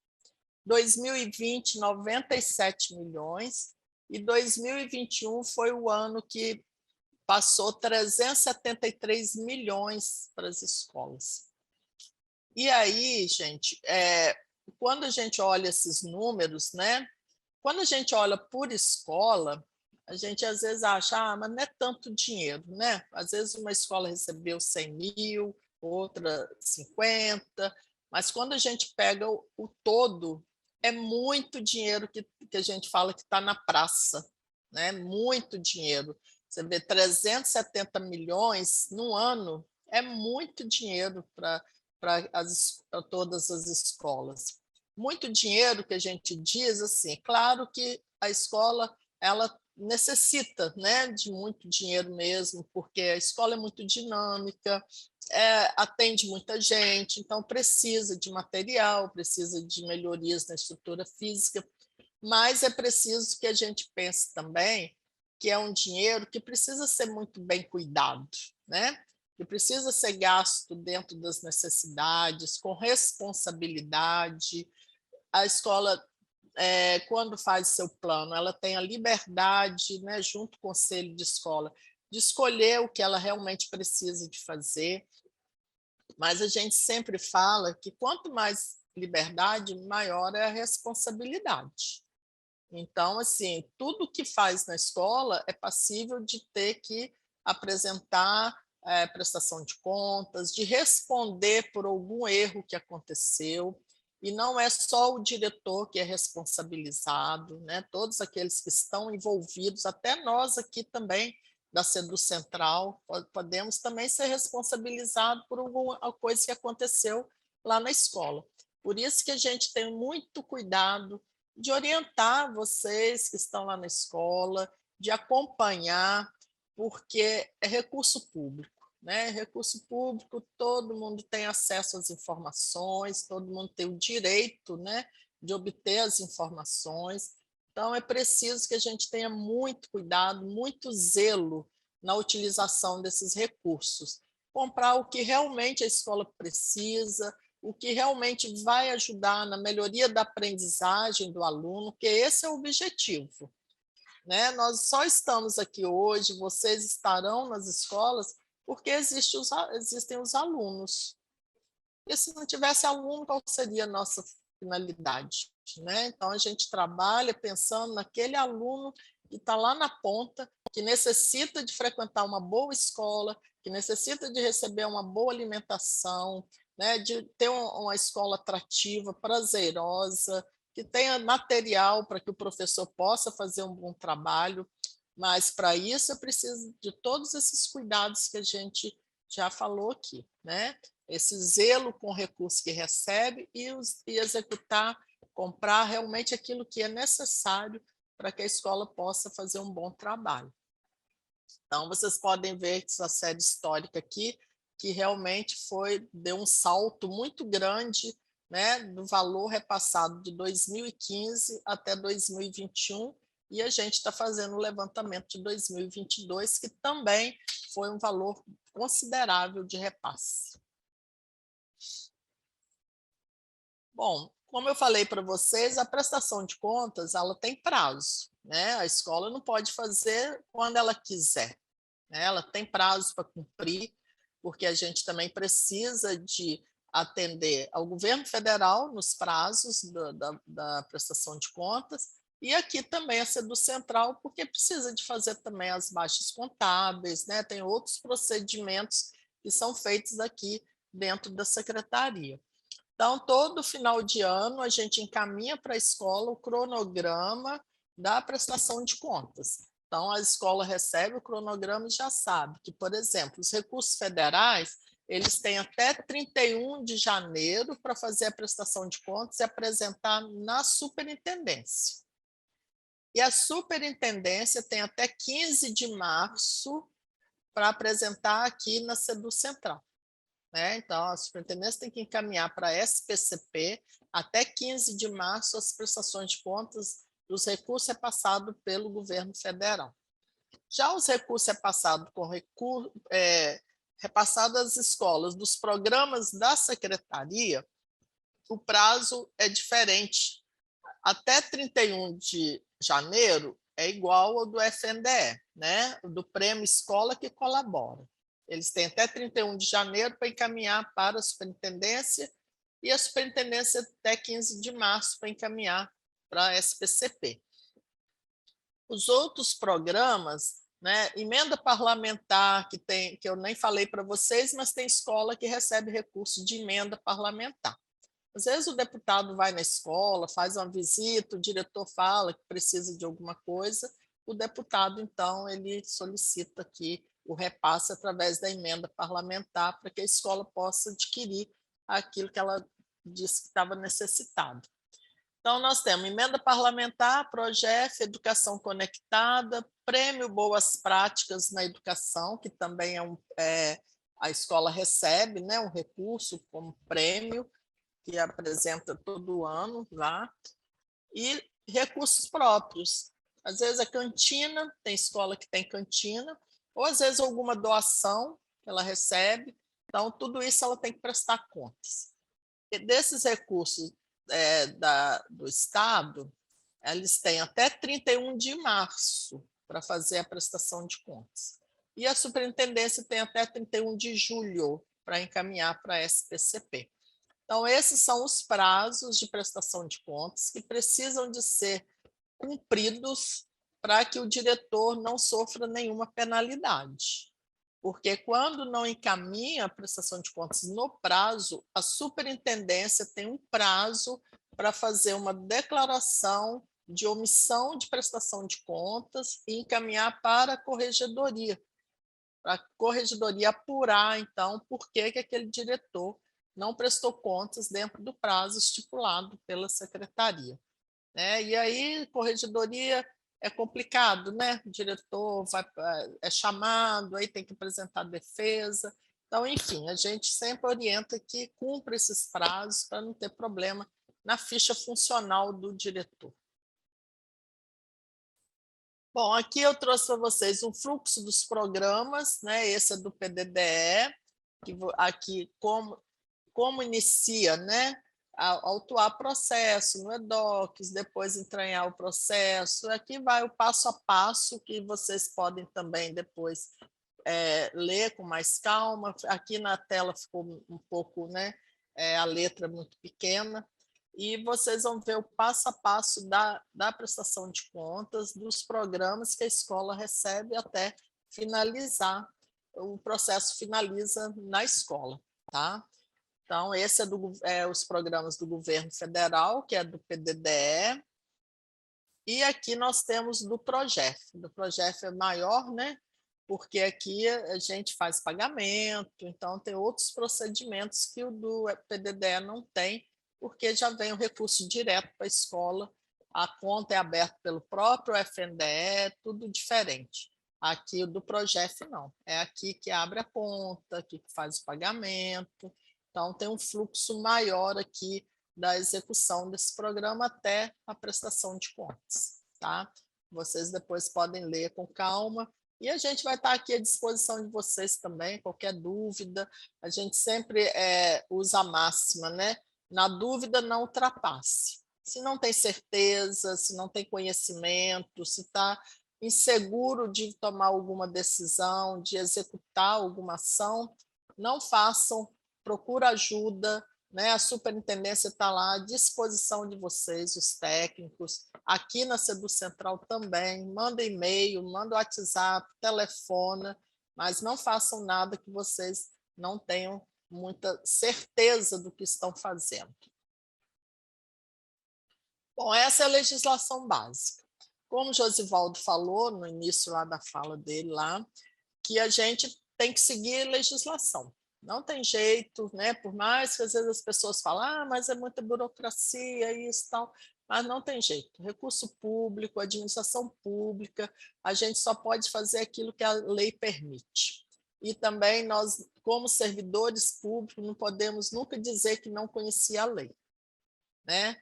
2020, 97 milhões, e 2021 foi o ano que passou 373 milhões para as escolas. E aí, gente, quando a gente olha esses números, né? Quando a gente olha por escola, a gente às vezes acha, mas não é tanto dinheiro, né? Às vezes uma escola recebeu 100 mil, outra 50, mas quando a gente pega o todo, é muito dinheiro que a gente fala que está na praça, né? Muito dinheiro. Você vê 370 milhões no ano, é muito dinheiro para todas as escolas. Muito dinheiro que a gente diz assim, claro que a escola ela necessita, né, de muito dinheiro mesmo, porque a escola é muito dinâmica, atende muita gente, então precisa de material, precisa de melhorias na estrutura física, mas é preciso que a gente pense também que é um dinheiro que precisa ser muito bem cuidado, né? Que precisa ser gasto dentro das necessidades, com responsabilidade. A escola, quando faz seu plano, ela tem a liberdade, né, junto com o conselho de escola, de escolher o que ela realmente precisa de fazer, mas a gente sempre fala que quanto mais liberdade, maior é a responsabilidade. Então, assim, tudo que faz na escola é passível de ter que apresentar prestação de contas, de responder por algum erro que aconteceu, e não é só o diretor que é responsabilizado, né? Todos aqueles que estão envolvidos, até nós aqui também, da Sedu Central, podemos também ser responsabilizados por alguma coisa que aconteceu lá na escola. Por isso que a gente tem muito cuidado de orientar vocês que estão lá na escola, de acompanhar, porque é recurso público, né? Recurso público, todo mundo tem acesso às informações, todo mundo tem o direito, né, de obter as informações. Então, é preciso que a gente tenha muito cuidado, muito zelo na utilização desses recursos. Comprar o que realmente a escola precisa, o que realmente vai ajudar na melhoria da aprendizagem do aluno, que esse é o objetivo, né? Nós só estamos aqui hoje, vocês estarão nas escolas, porque existem os alunos. E se não tivesse aluno, qual seria a nossa finalidade, né? Então, a gente trabalha pensando naquele aluno que está lá na ponta, que necessita de frequentar uma boa escola, que necessita de receber uma boa alimentação, né, de ter uma escola atrativa, prazerosa, que tenha material para que o professor possa fazer um bom trabalho, mas para isso eu preciso de todos esses cuidados que a gente já falou aqui, né? Esse zelo com o recurso que recebe e executar, comprar realmente aquilo que é necessário para que a escola possa fazer um bom trabalho. Então, vocês podem ver essa série histórica aqui, que realmente deu um salto muito grande né, do valor repassado de 2015 até 2021, e a gente está fazendo o levantamento de 2022, que também foi um valor considerável de repasse. Bom, como eu falei para vocês, a prestação de contas ela tem prazo, né? A escola não pode fazer quando ela quiser, né? Ela tem prazo para cumprir, porque a gente também precisa de atender ao governo federal nos prazos da prestação de contas, e aqui também a Seducentral, porque precisa de fazer também as baixas contábeis, né? Tem outros procedimentos que são feitos aqui dentro da secretaria. Então, todo final de ano, a gente encaminha para a escola o cronograma da prestação de contas. Então, a escola recebe o cronograma e já sabe que, por exemplo, os recursos federais, eles têm até 31 de janeiro para fazer a prestação de contas e apresentar na superintendência. E a superintendência tem até 15 de março para apresentar aqui na Seducentral. Então, a superintendência tem que encaminhar para a SPCP até 15 de março as prestações de contas dos recursos repassados pelo governo federal. Já os recursos repassados às escolas dos programas da secretaria, o prazo é diferente. Até 31 de janeiro é igual ao do FNDE, né? Do Prêmio Escola que Colabora. Eles têm até 31 de janeiro para encaminhar para a superintendência e a superintendência até 15 de março para encaminhar para a SPCP. Os outros programas, né, emenda parlamentar, que eu nem falei para vocês, mas tem escola que recebe recurso de emenda parlamentar. Às vezes o deputado vai na escola, faz uma visita, o diretor fala que precisa de alguma coisa, o deputado, então, ele solicita aqui o repasse através da emenda parlamentar para que a escola possa adquirir aquilo que ela disse que estava necessitado. Então, nós temos emenda parlamentar, PROGEF, Educação Conectada, Prêmio Boas Práticas na Educação, que também a escola recebe, né, um recurso como prêmio, que apresenta todo ano lá, e recursos próprios. Às vezes a cantina, tem escola que tem cantina, ou às vezes alguma doação que ela recebe, então tudo isso ela tem que prestar contas. E desses recursos do Estado, eles têm até 31 de março para fazer a prestação de contas. E a superintendência tem até 31 de julho para encaminhar para a SPCP. Então, esses são os prazos de prestação de contas que precisam de ser cumpridos para que o diretor não sofra nenhuma penalidade. Porque quando não encaminha a prestação de contas no prazo, a superintendência tem um prazo para fazer uma declaração de omissão de prestação de contas e encaminhar para a corregedoria, para a corregedoria apurar, então, por que aquele diretor não prestou contas dentro do prazo estipulado pela secretaria. E aí, corregedoria é complicado, né? O diretor é chamado, aí tem que apresentar defesa. Então, enfim, a gente sempre orienta que cumpra esses prazos para não ter problema na ficha funcional do diretor. Bom, aqui eu trouxe para vocês um fluxo dos programas, né? Esse é do PDDE, que aqui como inicia, né? Autuar processo no EDOCS, depois entranhar o processo. Aqui vai o passo a passo, que vocês podem também depois ler com mais calma. Aqui na tela ficou um pouco, né, a letra muito pequena, e vocês vão ver o passo a passo da prestação de contas, dos programas que a escola recebe até finalizar. O processo finaliza na escola, tá? Então, esse é os programas do governo federal, que é do PDDE, e aqui nós temos do PROGEF. Do PROGEF é maior, né? Porque aqui a gente faz pagamento, então tem outros procedimentos que o do PDDE não tem, porque já vem o recurso direto para a escola, a conta é aberta pelo próprio FNDE, tudo diferente. Aqui o do PROGEF não, é aqui que abre a conta, aqui que faz o pagamento. Então, tem um fluxo maior aqui da execução desse programa até a prestação de contas, tá? Vocês depois podem ler com calma, e a gente vai estar aqui à disposição de vocês também, qualquer dúvida. A gente sempre usa a máxima, né? Na dúvida, não ultrapasse. Se não tem certeza, se não tem conhecimento, se está inseguro de tomar alguma decisão, de executar alguma ação, não façam, procura ajuda, né? A superintendência está lá à disposição de vocês, os técnicos, aqui na Sedu Central também, manda e-mail, manda WhatsApp, telefona, mas não façam nada que vocês não tenham muita certeza do que estão fazendo. Bom, essa é a legislação básica. Como o Josivaldo falou no início lá da fala dele, lá, que a gente tem que seguir a legislação. Não tem jeito, né? Por mais que às vezes as pessoas falam, mas é muita burocracia, isso e tal, mas não tem jeito. Recurso público, administração pública, a gente só pode fazer aquilo que a lei permite. E também nós, como servidores públicos, não podemos nunca dizer que não conhecia a lei, né?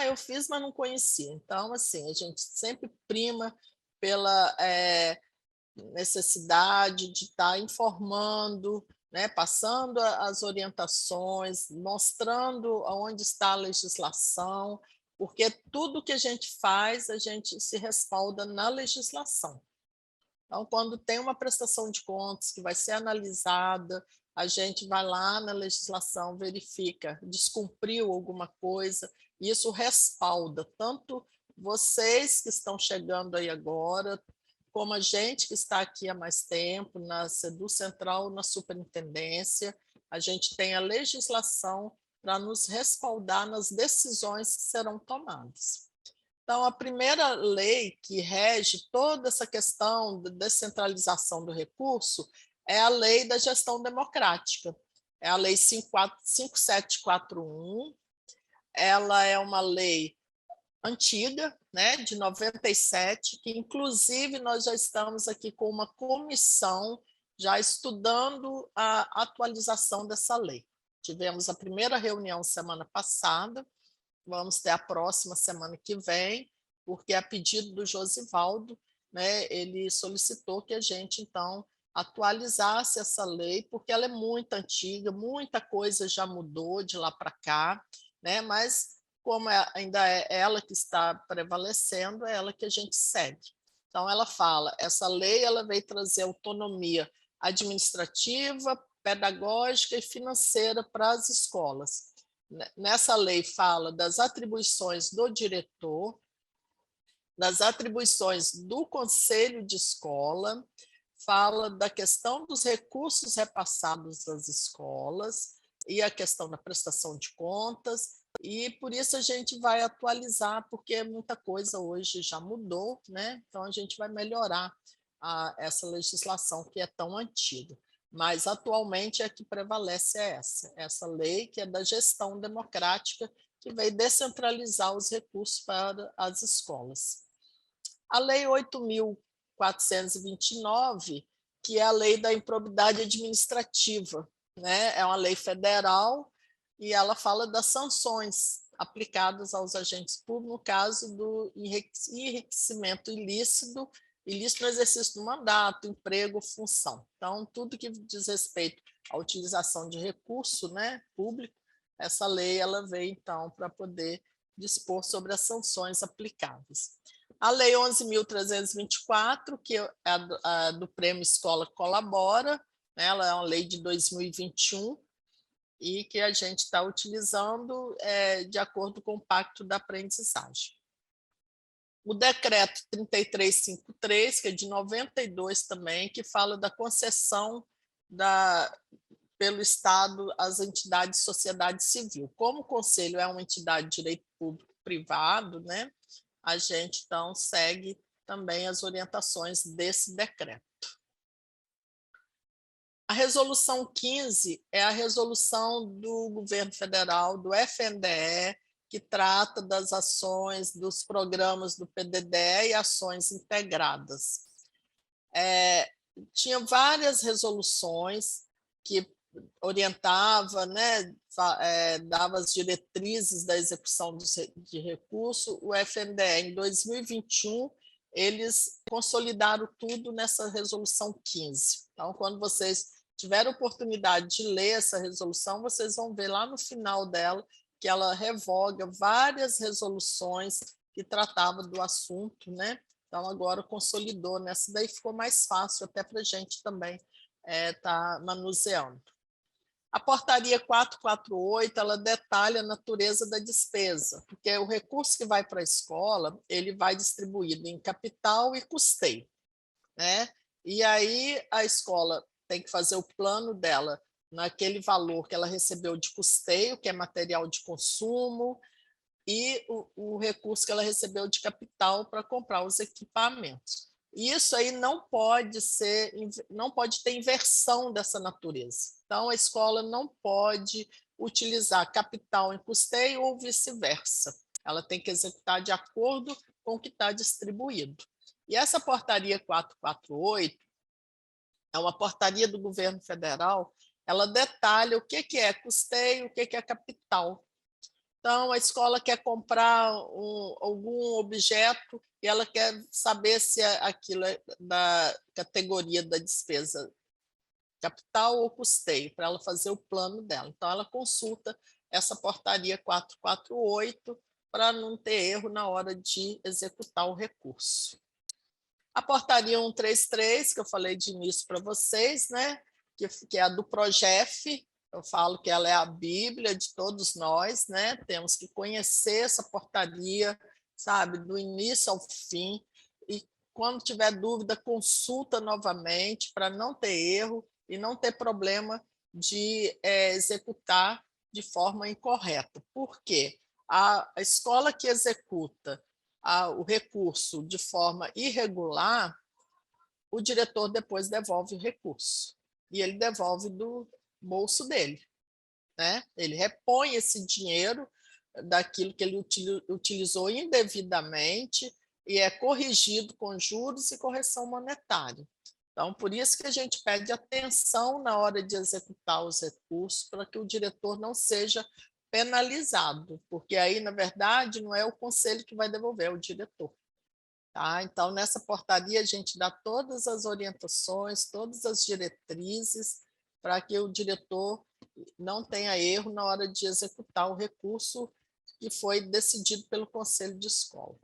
Eu fiz, mas não conhecia. Então, assim, a gente sempre prima pela necessidade de estar informando, né, passando as orientações, mostrando onde está a legislação, porque tudo que a gente faz, a gente se respalda na legislação. Então, quando tem uma prestação de contas que vai ser analisada, a gente vai lá na legislação, verifica, descumpriu alguma coisa, e isso respalda tanto vocês que estão chegando aí agora, como a gente que está aqui há mais tempo, na Sedu Central, na superintendência, a gente tem a legislação para nos respaldar nas decisões que serão tomadas. Então, a primeira lei que rege toda essa questão da descentralização do recurso é a Lei da Gestão Democrática, é a Lei 5741, ela é uma lei antiga, né, de 97, que inclusive nós já estamos aqui com uma comissão já estudando a atualização dessa lei. Tivemos a primeira reunião semana passada, vamos ter a próxima semana que vem, porque a pedido do Josivaldo, né, ele solicitou que a gente, então, atualizasse essa lei, porque ela é muito antiga, muita coisa já mudou de lá para cá, né, mas como ainda é ela que está prevalecendo, é ela que a gente segue. Então, ela fala, essa lei ela veio trazer autonomia administrativa, pedagógica e financeira para as escolas. Nessa lei fala das atribuições do diretor, das atribuições do conselho de escola, fala da questão dos recursos repassados das escolas e a questão da prestação de contas, e por isso a gente vai atualizar, porque muita coisa hoje já mudou, né? Então a gente vai melhorar essa legislação que é tão antiga. Mas atualmente a que prevalece é essa lei que é da gestão democrática, que veio descentralizar os recursos para as escolas. A Lei 8.429, que é a lei da improbidade administrativa, né? É uma lei federal e ela fala das sanções aplicadas aos agentes públicos no caso do enriquecimento ilícito no exercício do mandato, emprego, função. Então, tudo que diz respeito à utilização de recurso, né, público, essa lei ela veio, então, para poder dispor sobre as sanções aplicáveis. A Lei 11.324, que é a do Prêmio Escola Colabora, né, ela é uma lei de 2021, e que a gente está utilizando de acordo com o Pacto da Aprendizagem. O decreto 3353, que é de 92 também, que fala da concessão pelo Estado às entidades de sociedade civil. Como o Conselho é uma entidade de direito público privado, né, a gente, então, segue também as orientações desse decreto. A resolução 15 é a resolução do governo federal, do FNDE, que trata das ações, dos programas do PDDE e ações integradas. Tinha várias resoluções que orientava, né, dava as diretrizes da execução de recurso. O FNDE, em 2021, eles consolidaram tudo nessa resolução 15. Então, quando vocês tiverem oportunidade de ler essa resolução, vocês vão ver lá no final dela que ela revoga várias resoluções que tratavam do assunto, né? Então, agora consolidou nessa, daí ficou mais fácil até para a gente também estar manuseando. A portaria 448, ela detalha a natureza da despesa, porque o recurso que vai para a escola, ele vai distribuído em capital e custeio, né? E aí a escola tem que fazer o plano dela naquele valor que ela recebeu de custeio, que é material de consumo, e o recurso que ela recebeu de capital para comprar os equipamentos. Isso aí não pode ter inversão dessa natureza. Então, a escola não pode utilizar capital em custeio ou vice-versa. Ela tem que executar de acordo com o que está distribuído. E essa portaria 448 é uma portaria do governo federal, ela detalha o que é custeio, o que é capital. Então, a escola quer comprar algum objeto e ela quer saber se aquilo é da categoria da despesa capital ou custeio, para ela fazer o plano dela. Então, ela consulta essa portaria 448 para não ter erro na hora de executar o recurso. A portaria 133, que eu falei de início para vocês, né? que é a do PROGEF. Eu falo que ela é a Bíblia de todos nós, né? Temos que conhecer essa portaria, sabe, do início ao fim, e quando tiver dúvida, consulta novamente para não ter erro e não ter problema de executar de forma incorreta. Por quê? A escola que executa o recurso de forma irregular, o diretor depois devolve o recurso, e ele devolve do bolso dele, né? Ele repõe esse dinheiro daquilo que ele utilizou indevidamente e é corrigido com juros e correção monetária. Então, por isso que a gente pede atenção na hora de executar os recursos, para que o diretor não seja penalizado, porque aí, na verdade, não é o conselho que vai devolver, é o diretor. Tá? Então, nessa portaria, a gente dá todas as orientações, todas as diretrizes, para que o diretor não tenha erro na hora de executar o recurso que foi decidido pelo Conselho de Escola.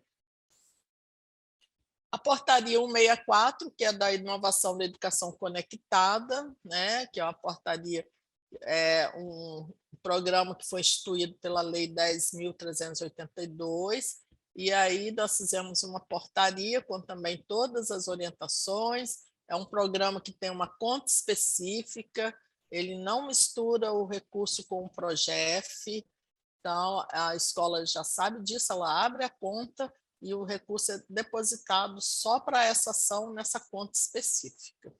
A portaria 164, que é da inovação da educação conectada, né, que é uma portaria, um programa que foi instituído pela Lei 10.382, e aí nós fizemos uma portaria com também todas as orientações. É um programa que tem uma conta específica, ele não mistura o recurso com o PROGEF, então a escola já sabe disso, ela abre a conta e o recurso é depositado só para essa ação nessa conta específica.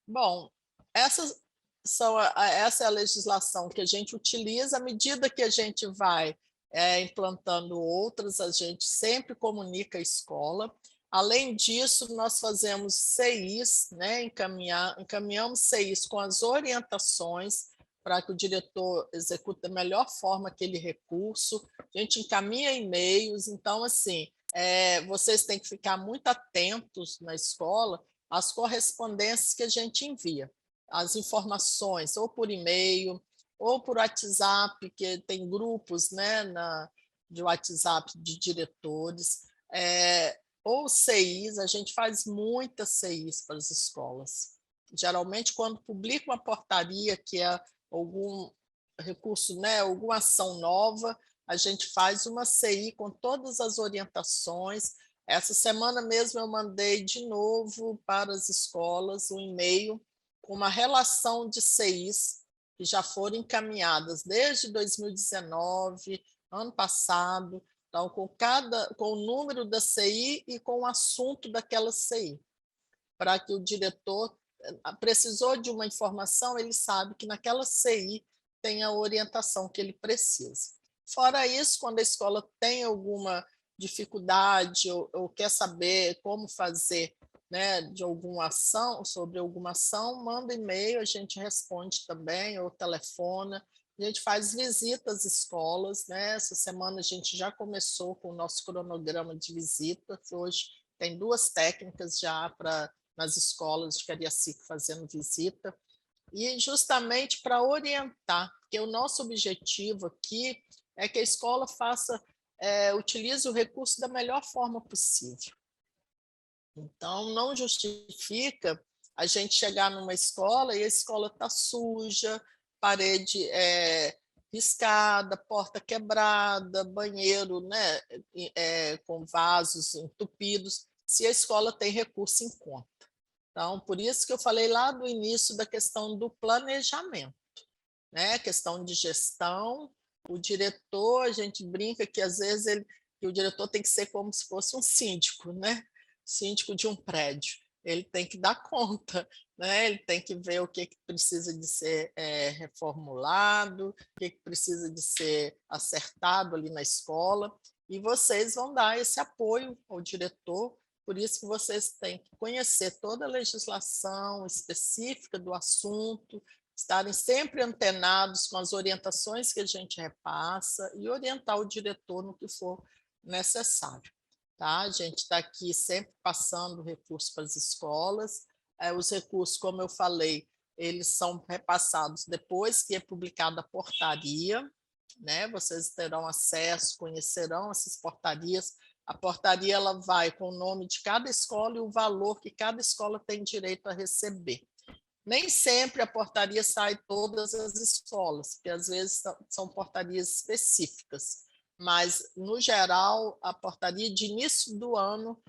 Bom, essa é a legislação que a gente utiliza. À medida que a gente vai implantando outras, a gente sempre comunica a escola. Além disso, nós fazemos CIs, né? Encaminhamos CIs com as orientações para que o diretor execute da melhor forma aquele recurso. A gente encaminha e-mails. Então, assim, vocês têm que ficar muito atentos na escola às correspondências que a gente envia, as informações, ou por e-mail, ou por WhatsApp, que tem grupos, né, de WhatsApp de diretores, ou CIs. A gente faz muitas CIs para as escolas. Geralmente, quando publica uma portaria que é algum recurso, né, alguma ação nova, a gente faz uma CI com todas as orientações. Essa semana mesmo eu mandei de novo para as escolas um e-mail com uma relação de CIs que já foram encaminhadas desde 2019, ano passado, então com o número da CI e com o assunto daquela CI, para que o diretor precisou de uma informação, ele sabe que naquela CI tem a orientação que ele precisa. Fora isso, quando a escola tem alguma dificuldade ou quer saber como fazer né, de alguma ação, sobre alguma ação, manda e-mail, a gente responde também, ou telefona. A gente faz visitas às escolas, né? Essa semana a gente já começou com o nosso cronograma de visitas. Hoje tem 2 técnicas já nas escolas de Cariacica fazendo visita. E justamente para orientar, porque o nosso objetivo aqui é que a escola utilize o recurso da melhor forma possível. Então, não justifica a gente chegar numa escola e a escola está suja, parede riscada, porta quebrada, banheiro, né, com vasos entupidos, se a escola tem recurso em conta. Então, por isso que eu falei lá do início da questão do planejamento, né? Questão de gestão. O diretor, a gente brinca que às vezes que o diretor tem que ser como se fosse um síndico, né? Síndico de um prédio. Ele tem que dar conta, né? Ele tem que ver o que precisa de ser reformulado, o que precisa de ser acertado ali na escola, e vocês vão dar esse apoio ao diretor. Por isso que vocês têm que conhecer toda a legislação específica do assunto, estarem sempre antenados com as orientações que a gente repassa e orientar o diretor no que for necessário. Tá? A gente está aqui sempre passando recursos para as escolas. Os recursos, como eu falei, eles são repassados depois que é publicada a portaria, né? Vocês terão acesso, conhecerão essas portarias. A portaria ela vai com o nome de cada escola e o valor que cada escola tem direito a receber. Nem sempre a portaria sai todas as escolas, porque às vezes são portarias específicas, mas, no geral, a portaria de início do ano,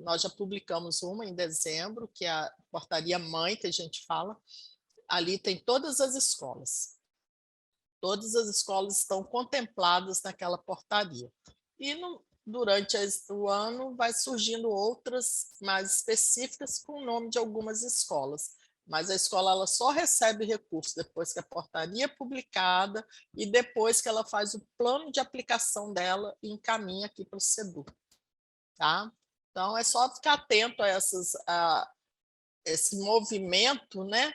nós já publicamos uma em dezembro, que é a portaria mãe, que a gente fala, ali tem todas as escolas. Todas as escolas estão contempladas naquela portaria. E durante o ano vai surgindo outras mais específicas com o nome de algumas escolas. Mas a escola ela só recebe recurso depois que a portaria é publicada e depois que ela faz o plano de aplicação dela e encaminha aqui para o SEDU. Tá? Então, é só ficar atento a esse movimento, né,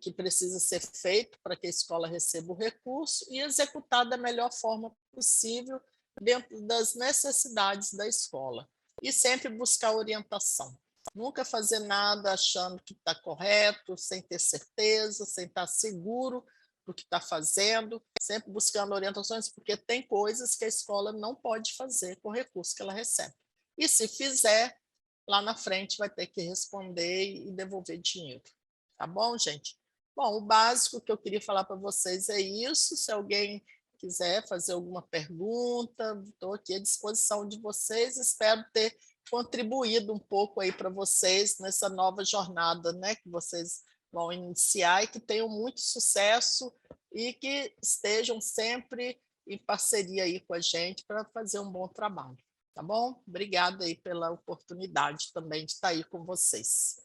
que precisa ser feito para que a escola receba o recurso e executar da melhor forma possível dentro das necessidades da escola. E sempre buscar orientação. Nunca fazer nada achando que está correto, sem ter certeza, sem estar seguro do que está fazendo, sempre buscando orientações, porque tem coisas que a escola não pode fazer com o recurso que ela recebe. E se fizer, lá na frente vai ter que responder e devolver dinheiro. Tá bom, gente? Bom, o básico que eu queria falar para vocês é isso. Se alguém quiser fazer alguma pergunta, estou aqui à disposição de vocês. Espero ter contribuído um pouco aí para vocês nessa nova jornada, né, que vocês vão iniciar, e que tenham muito sucesso e que estejam sempre em parceria aí com a gente para fazer um bom trabalho. Tá bom? Obrigada aí pela oportunidade também de estar aí com vocês.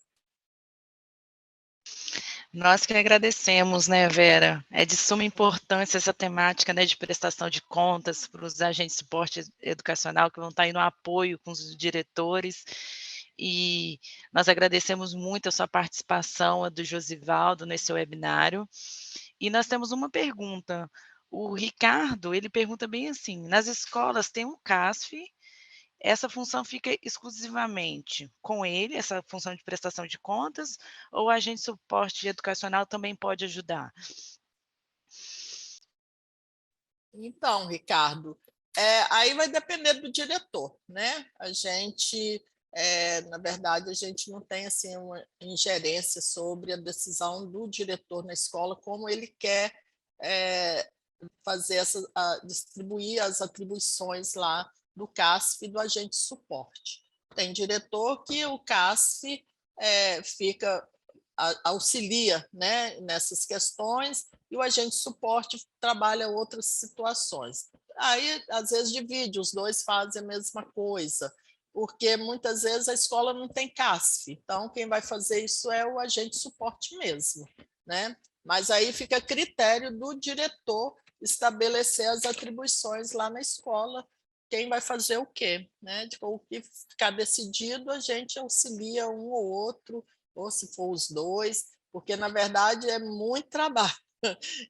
Nós que agradecemos, né, Vera? É de suma importância essa temática, né, de prestação de contas para os agentes de suporte educacional que vão estar aí no apoio com os diretores. E nós agradecemos muito a sua participação, a do Josivaldo, nesse webinário. E nós temos uma pergunta. O Ricardo, ele pergunta bem assim: nas escolas tem um CASF, essa função fica exclusivamente com ele, essa função de prestação de contas, ou o agente de suporte educacional também pode ajudar? Então, Ricardo, aí vai depender do diretor, né? A gente, na verdade, a gente não tem assim, uma ingerência sobre a decisão do diretor na escola, como ele quer fazer distribuir as atribuições lá do CASF e do agente de suporte. Tem diretor que o CASF auxilia, né, nessas questões, e o agente de suporte trabalha outras situações. Aí, às vezes, divide, os dois fazem a mesma coisa, porque muitas vezes a escola não tem CASF, então quem vai fazer isso é o agente de suporte mesmo, né? Mas aí fica a critério do diretor estabelecer as atribuições lá na escola quem vai fazer o quê, né? O que ficar decidido, a gente auxilia um ou outro, ou se for os dois, porque, na verdade, é muito trabalho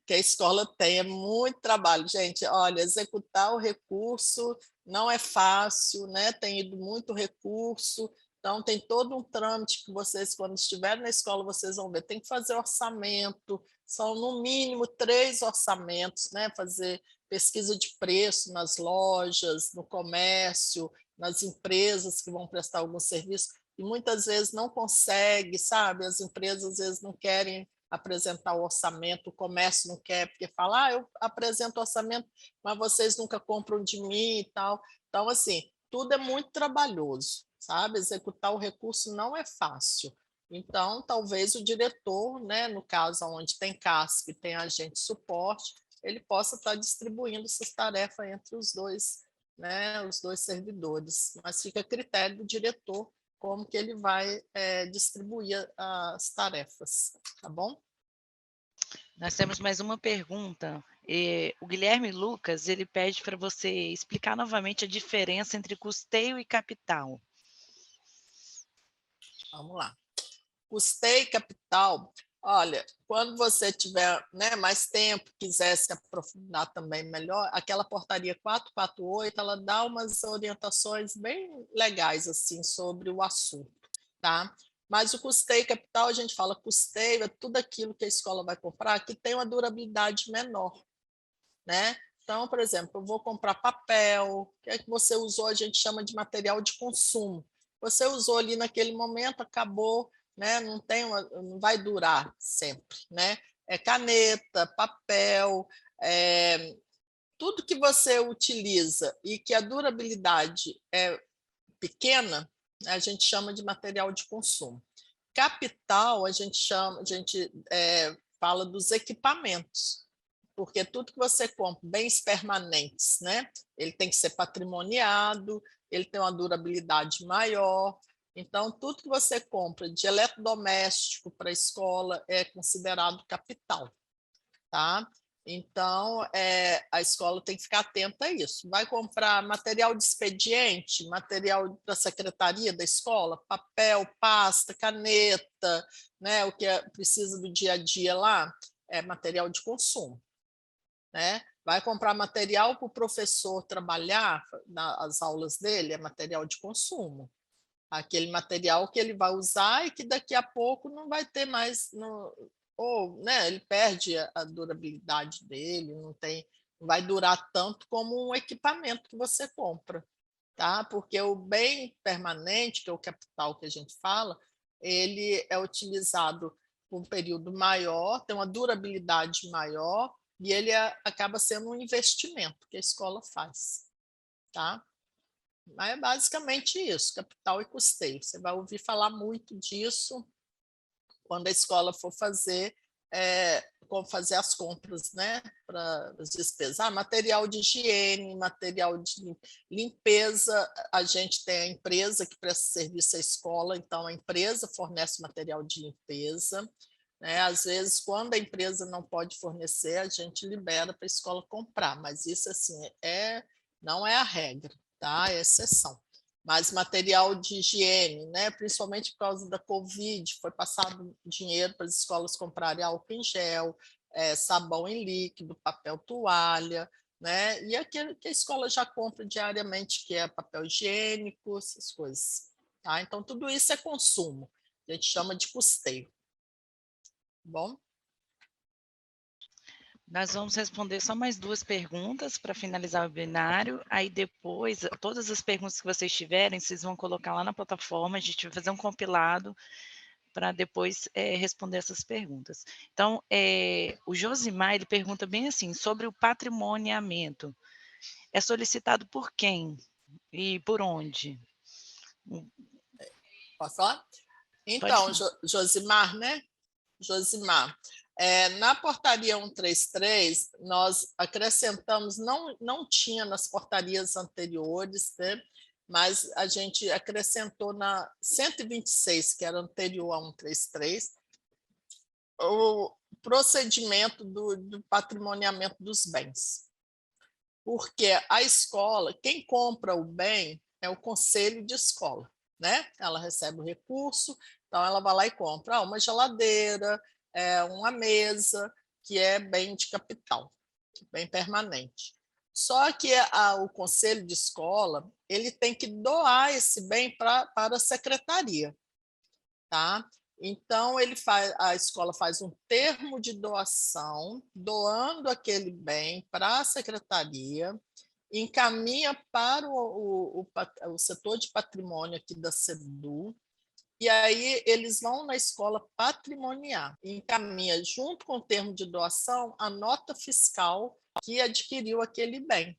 que a escola tem, é muito trabalho. Gente, olha, executar o recurso não é fácil, né? Tem ido muito recurso, então tem todo um trâmite que vocês, quando estiverem na escola, vocês vão ver, tem que fazer orçamento, são no mínimo 3 orçamentos, né? Fazer pesquisa de preço nas lojas, no comércio, nas empresas que vão prestar algum serviço, e muitas vezes não consegue, sabe? As empresas às vezes não querem apresentar o orçamento, o comércio não quer, porque fala, eu apresento o orçamento, mas vocês nunca compram de mim e tal. Então, assim, tudo é muito trabalhoso, sabe? Executar o recurso não é fácil. Então, talvez o diretor, né, no caso onde tem CASP e tem agente de suporte, ele possa estar distribuindo essas tarefas entre os dois, né, os dois servidores. Mas fica a critério do diretor como que ele vai distribuir as tarefas, tá bom? Nós temos mais uma pergunta. O Guilherme Lucas, ele pede para você explicar novamente a diferença entre custeio e capital. Vamos lá. Custeio e capital, olha, quando você tiver, né, mais tempo, quiser se aprofundar também melhor, aquela portaria 448, ela dá umas orientações bem legais assim sobre o assunto, tá? Mas o custeio e capital, a gente fala custeio, é tudo aquilo que a escola vai comprar que tem uma durabilidade menor, né? Então, por exemplo, eu vou comprar papel, o que é que você usou, a gente chama de material de consumo. Você usou ali naquele momento, acabou, né? Não vai durar sempre, né? É caneta, papel, tudo que você utiliza e que a durabilidade é pequena, a gente chama de material de consumo. Capital, a gente fala dos equipamentos, porque tudo que você compra, bens permanentes, né? Ele tem que ser patrimoniado, ele tem uma durabilidade maior. Então, tudo que você compra de eletrodoméstico para a escola é considerado capital, tá? Então, a escola tem que ficar atenta a isso. Vai comprar material de expediente, material da secretaria da escola, papel, pasta, caneta, né? O que precisa do dia a dia lá é material de consumo, né? Vai comprar material para o professor trabalhar nas aulas dele, é material de consumo. Aquele material que ele vai usar e que daqui a pouco não vai ter mais, ou, né, ele perde a durabilidade dele, não vai durar tanto como um equipamento que você compra, tá? Porque o bem permanente, que é o capital que a gente fala, ele é utilizado por um período maior, tem uma durabilidade maior, e ele acaba sendo um investimento que a escola faz, tá? Mas é basicamente isso, capital e custeio. Você vai ouvir falar muito disso quando a escola for fazer as compras, né, para as despesas. Material de higiene, material de limpeza, a gente tem a empresa que presta serviço à escola, então a empresa fornece material de limpeza, né? Às vezes, quando a empresa não pode fornecer, a gente libera para a escola comprar, mas isso assim não é a regra, tá? É exceção. Mas material de higiene, né? Principalmente por causa da Covid, foi passado dinheiro para as escolas comprarem álcool em gel, sabão em líquido, papel toalha, né? E aquilo que a escola já compra diariamente, que é papel higiênico, essas coisas. Tá? Então, tudo isso é consumo. A gente chama de custeio. Bom? Nós vamos responder só mais 2 perguntas para finalizar o webinário, aí depois, todas as perguntas que vocês tiverem, vocês vão colocar lá na plataforma, a gente vai fazer um compilado para depois responder essas perguntas. Então, o Josimar, ele pergunta bem assim, sobre o patrimoniamento. É solicitado por quem e por onde? Posso falar? Então, Josimar, né? Josimar, na portaria 133, nós acrescentamos, não tinha nas portarias anteriores, né? Mas a gente acrescentou na 126, que era anterior a 133, o procedimento do patrimoniamento dos bens. porque a escola, quem compra o bem é o conselho de escola, né? Ela recebe o recurso, então ela vai lá e compra uma geladeira, uma mesa, que é bem de capital, bem permanente. Só que o conselho de escola ele tem que doar esse bem para a secretaria, tá? Então a escola faz um termo de doação, doando aquele bem para a secretaria, encaminha para o setor de patrimônio aqui da SEDU, e aí eles vão na escola patrimoniar, encaminha junto com o termo de doação a nota fiscal que adquiriu aquele bem.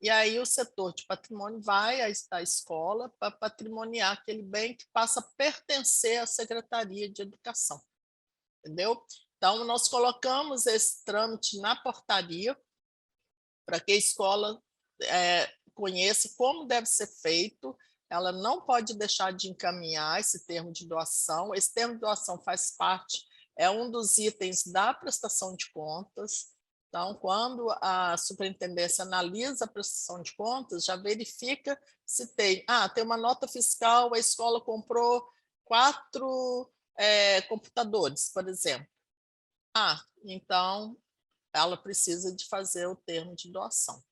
E aí o setor de patrimônio vai à escola para patrimoniar aquele bem que passa a pertencer à Secretaria de Educação. Entendeu? Então, nós colocamos esse trâmite na portaria para que a escola conheça como deve ser feito. Ela não pode deixar de encaminhar esse termo de doação. Esse termo de doação faz parte, é um dos itens da prestação de contas. Então, quando a superintendência analisa a prestação de contas, já verifica se tem uma nota fiscal, a escola comprou 4 computadores, por exemplo. Então ela precisa de fazer o termo de doação.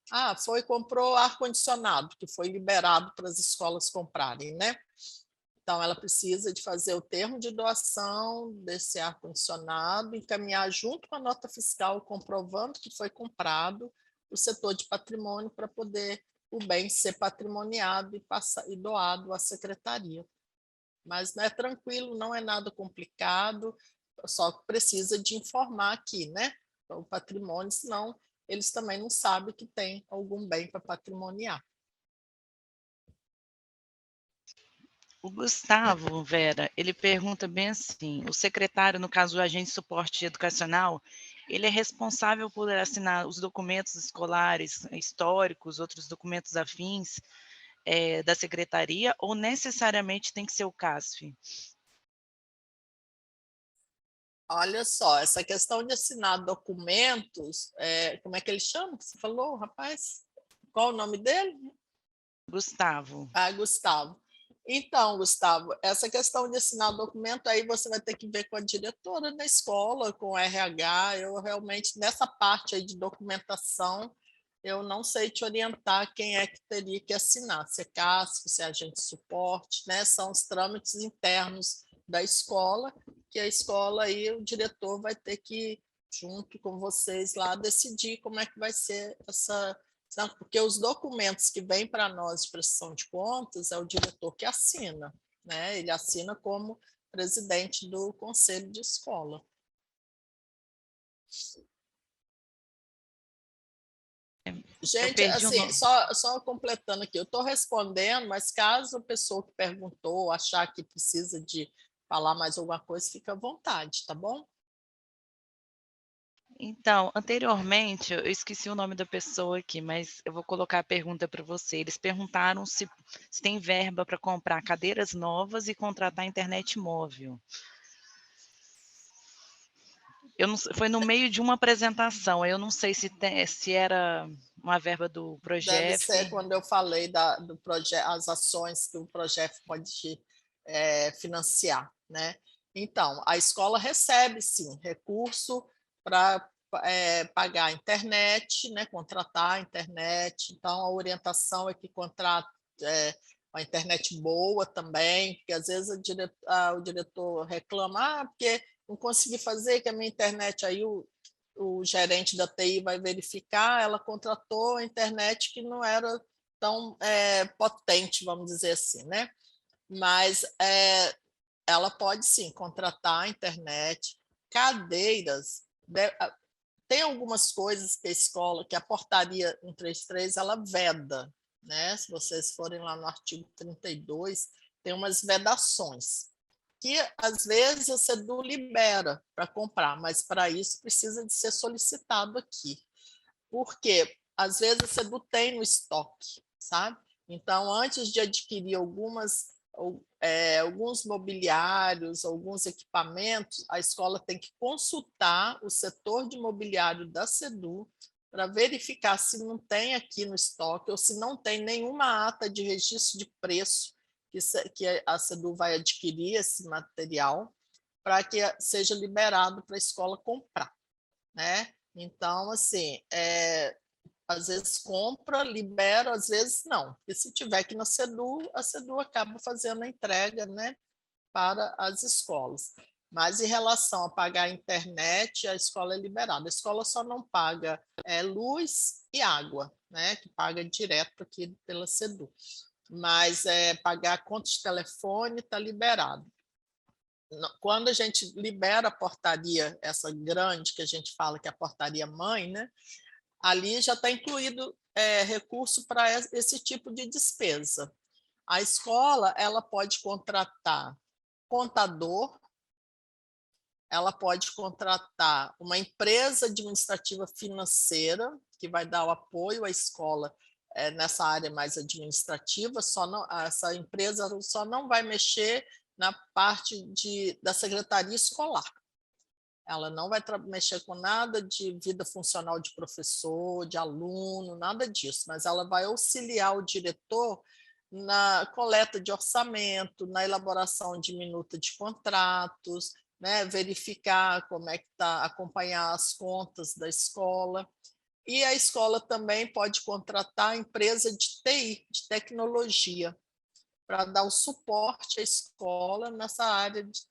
Comprou ar-condicionado, que foi liberado para as escolas comprarem, né? Então, ela precisa de fazer o termo de doação desse ar-condicionado, encaminhar junto com a nota fiscal, comprovando que foi comprado o setor de patrimônio para poder o bem ser patrimoniado e doado à secretaria. Mas não é tranquilo, não é nada complicado, só precisa de informar aqui, né? O patrimônio, senão eles também não sabem que tem algum bem para patrimoniar. O Gustavo, Vera, ele pergunta bem assim, o secretário, no caso o agente de suporte educacional, ele é responsável por assinar os documentos escolares, históricos, outros documentos afins da secretaria, ou necessariamente tem que ser o CASF? Olha só, essa questão de assinar documentos, como é que ele chama? Que você falou, rapaz? Qual o nome dele? Gustavo. Gustavo. Então, Gustavo, essa questão de assinar documento, aí você vai ter que ver com a diretora da escola, com o RH. Eu realmente, nessa parte aí de documentação, eu não sei te orientar quem é que teria que assinar, se é CASF, se é agente de suporte, né? São os trâmites internos da escola, que a escola aí, o diretor vai ter que, junto com vocês lá, decidir como é que vai ser essa... Porque os documentos que vêm para nós de prestação de contas é o diretor que assina, né? Ele assina como presidente do conselho de escola. Gente, assim, só completando aqui, eu estou respondendo, mas caso a pessoa que perguntou achar que precisa de falar mais alguma coisa, fica à vontade, tá bom? Então, anteriormente, eu esqueci o nome da pessoa aqui, mas eu vou colocar a pergunta para você. Eles perguntaram se tem verba para comprar cadeiras novas e contratar internet móvel. Foi no meio de uma apresentação, eu não sei se era uma verba do Progef. Deve ser quando eu falei do projeto, as ações que o Progef pode financiar, né? Então, a escola recebe, sim, recurso para pagar a internet, né? Contratar a internet. Então, a orientação é que contrate uma internet boa também, porque às vezes o diretor reclama, porque não consegui fazer, que a minha internet aí o gerente da TI vai verificar, ela contratou a internet que não era tão potente, vamos dizer assim, né? Mas ela pode sim contratar a internet, cadeiras, tem algumas coisas que a escola, que a portaria 133, ela veda, né? Se vocês forem lá no artigo 32, tem umas vedações, que às vezes a SEDU libera para comprar, mas para isso precisa de ser solicitado aqui. Porque às vezes a SEDU tem no estoque, sabe? Então, antes de adquirir alguns mobiliários, alguns equipamentos, a escola tem que consultar o setor de mobiliário da SEDU para verificar se não tem aqui no estoque ou se não tem nenhuma ata de registro de preço que a SEDU vai adquirir esse material para que seja liberado para a escola comprar, né? Então, assim, às vezes compra, libera, às vezes não. E se tiver aqui na SEDU, a SEDU acaba fazendo a entrega, né, para as escolas. Mas em relação a pagar a internet, a escola é liberada. A escola só não paga luz e água, né, que paga direto aqui pela SEDU. Mas pagar a conta de telefone está liberado. Quando a gente libera a portaria, essa grande que a gente fala que é a portaria mãe, né, ali já está incluído recurso para esse tipo de despesa. A escola ela pode contratar contador, ela pode contratar uma empresa administrativa financeira que vai dar o apoio à escola nessa área mais administrativa. Essa empresa só não vai mexer na parte da secretaria escolar. Ela não vai mexer com nada de vida funcional de professor, de aluno, nada disso, mas ela vai auxiliar o diretor na coleta de orçamento, na elaboração de minuta de contratos, né, verificar como é que está, acompanhar as contas da escola. E a escola também pode contratar a empresa de TI, de tecnologia, para dar o suporte à escola nessa área de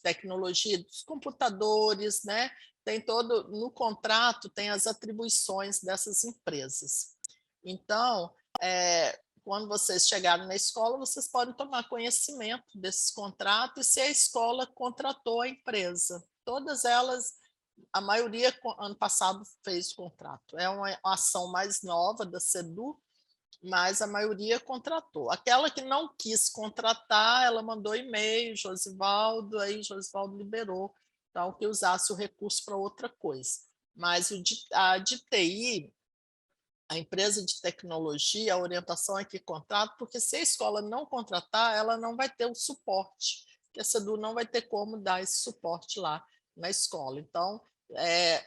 tecnologia, dos computadores, né? Tem todo, no contrato tem as atribuições dessas empresas. Então, quando vocês chegarem na escola, vocês podem tomar conhecimento desses contratos e se a escola contratou a empresa. Todas elas, a maioria, ano passado, fez o contrato. É uma ação mais nova da SEDU, mas a maioria contratou. Aquela que não quis contratar, ela mandou e-mail, Josivaldo, aí Josivaldo liberou, então, que usasse o recurso para outra coisa. Mas a de TI, a empresa de tecnologia, a orientação é que contrata, porque se a escola não contratar, ela não vai ter o suporte, porque a SEDU não vai ter como dar esse suporte lá na escola. Então,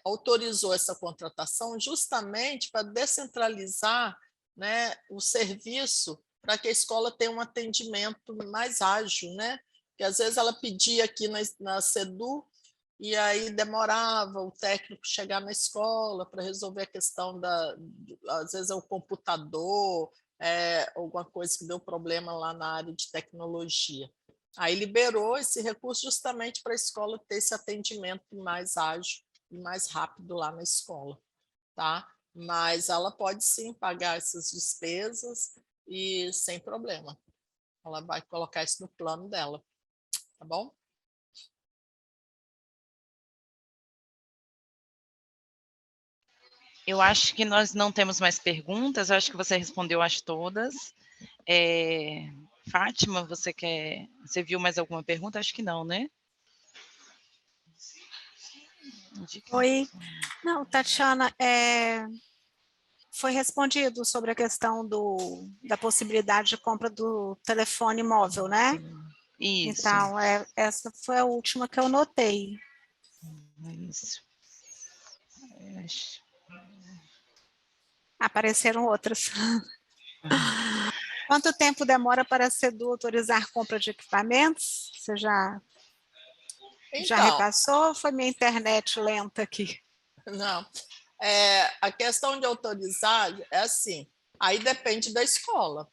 autorizou essa contratação justamente para descentralizar, né, o serviço, para que a escola tenha um atendimento mais ágil, né? Porque às vezes ela pedia aqui na SEDU e aí demorava o técnico chegar na escola para resolver a questão às vezes é o computador, alguma coisa que deu problema lá na área de tecnologia. Aí liberou esse recurso justamente para a escola ter esse atendimento mais ágil e mais rápido lá na escola, tá? Mas ela pode sim pagar essas despesas e sem problema. Ela vai colocar isso no plano dela, tá bom? Eu acho que nós não temos mais perguntas, eu acho que você respondeu as todas. Fátima, você viu mais alguma pergunta? Acho que não, né? Oi. Não, Tatiana, foi respondido sobre a questão da possibilidade de compra do telefone móvel, né? Isso. Então, essa foi a última que eu notei. Isso. Apareceram outras. Quanto tempo demora para a SEDU autorizar compra de equipamentos? Você já repassou ou foi minha internet lenta aqui? Não. A questão de autorizar é assim, aí depende da escola.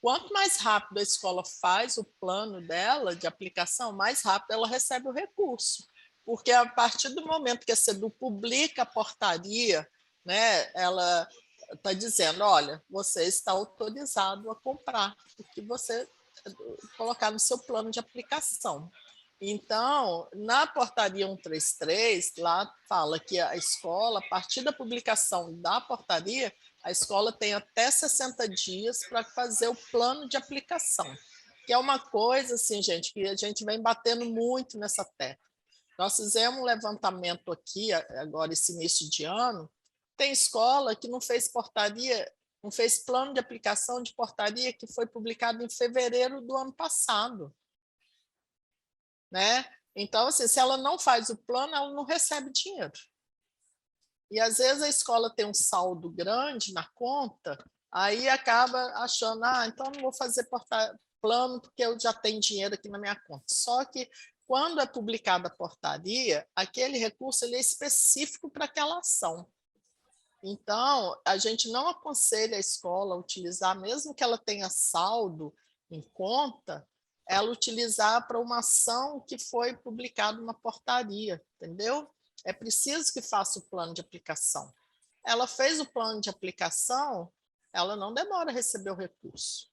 Quanto mais rápido a escola faz o plano dela de aplicação, mais rápido ela recebe o recurso. Porque a partir do momento que a SEDU publica a portaria, né, ela está dizendo, olha, você está autorizado a comprar o que você colocar no seu plano de aplicação. Então, na portaria 133, lá fala que a escola, a partir da publicação da portaria, a escola tem até 60 dias para fazer o plano de aplicação, que é uma coisa, assim, gente, que a gente vem batendo muito nessa tecla. Nós fizemos um levantamento aqui, agora esse início de ano, tem escola que não fez portaria, não fez plano de aplicação de portaria que foi publicado em fevereiro do ano passado. Né? Então, assim, se ela não faz o plano, ela não recebe dinheiro. E às vezes a escola tem um saldo grande na conta, aí acaba achando, então não vou fazer plano porque eu já tenho dinheiro aqui na minha conta. Só que quando é publicada a portaria, aquele recurso ele é específico para aquela ação. Então, a gente não aconselha a escola a utilizar, mesmo que ela tenha saldo em conta, ela utilizar para uma ação que foi publicada uma portaria, entendeu? É preciso que faça o plano de aplicação. Ela fez o plano de aplicação, ela não demora a receber o recurso,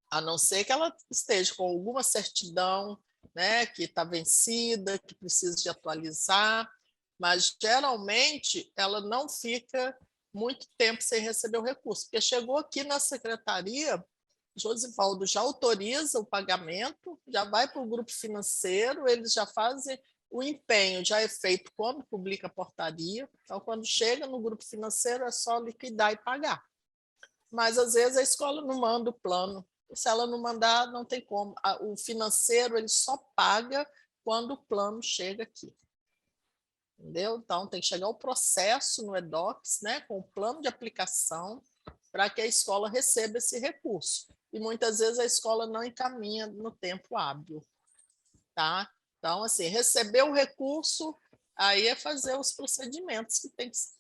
a não ser que ela esteja com alguma certidão, né, que está vencida, que precisa de atualizar, mas geralmente ela não fica muito tempo sem receber o recurso, porque chegou aqui na secretaria, Josivaldo já autoriza o pagamento, já vai para o grupo financeiro, eles já fazem o empenho, já é feito quando publica a portaria, então quando chega no grupo financeiro é só liquidar e pagar. Mas às vezes a escola não manda o plano, se ela não mandar, não tem como. O financeiro ele só paga quando o plano chega aqui. Entendeu? Então, tem que chegar o processo no EDOCS, né, com o plano de aplicação, para que a escola receba esse recurso. E muitas vezes a escola não encaminha no tempo hábil. Tá? Então, assim, receber o recurso, aí é fazer os procedimentos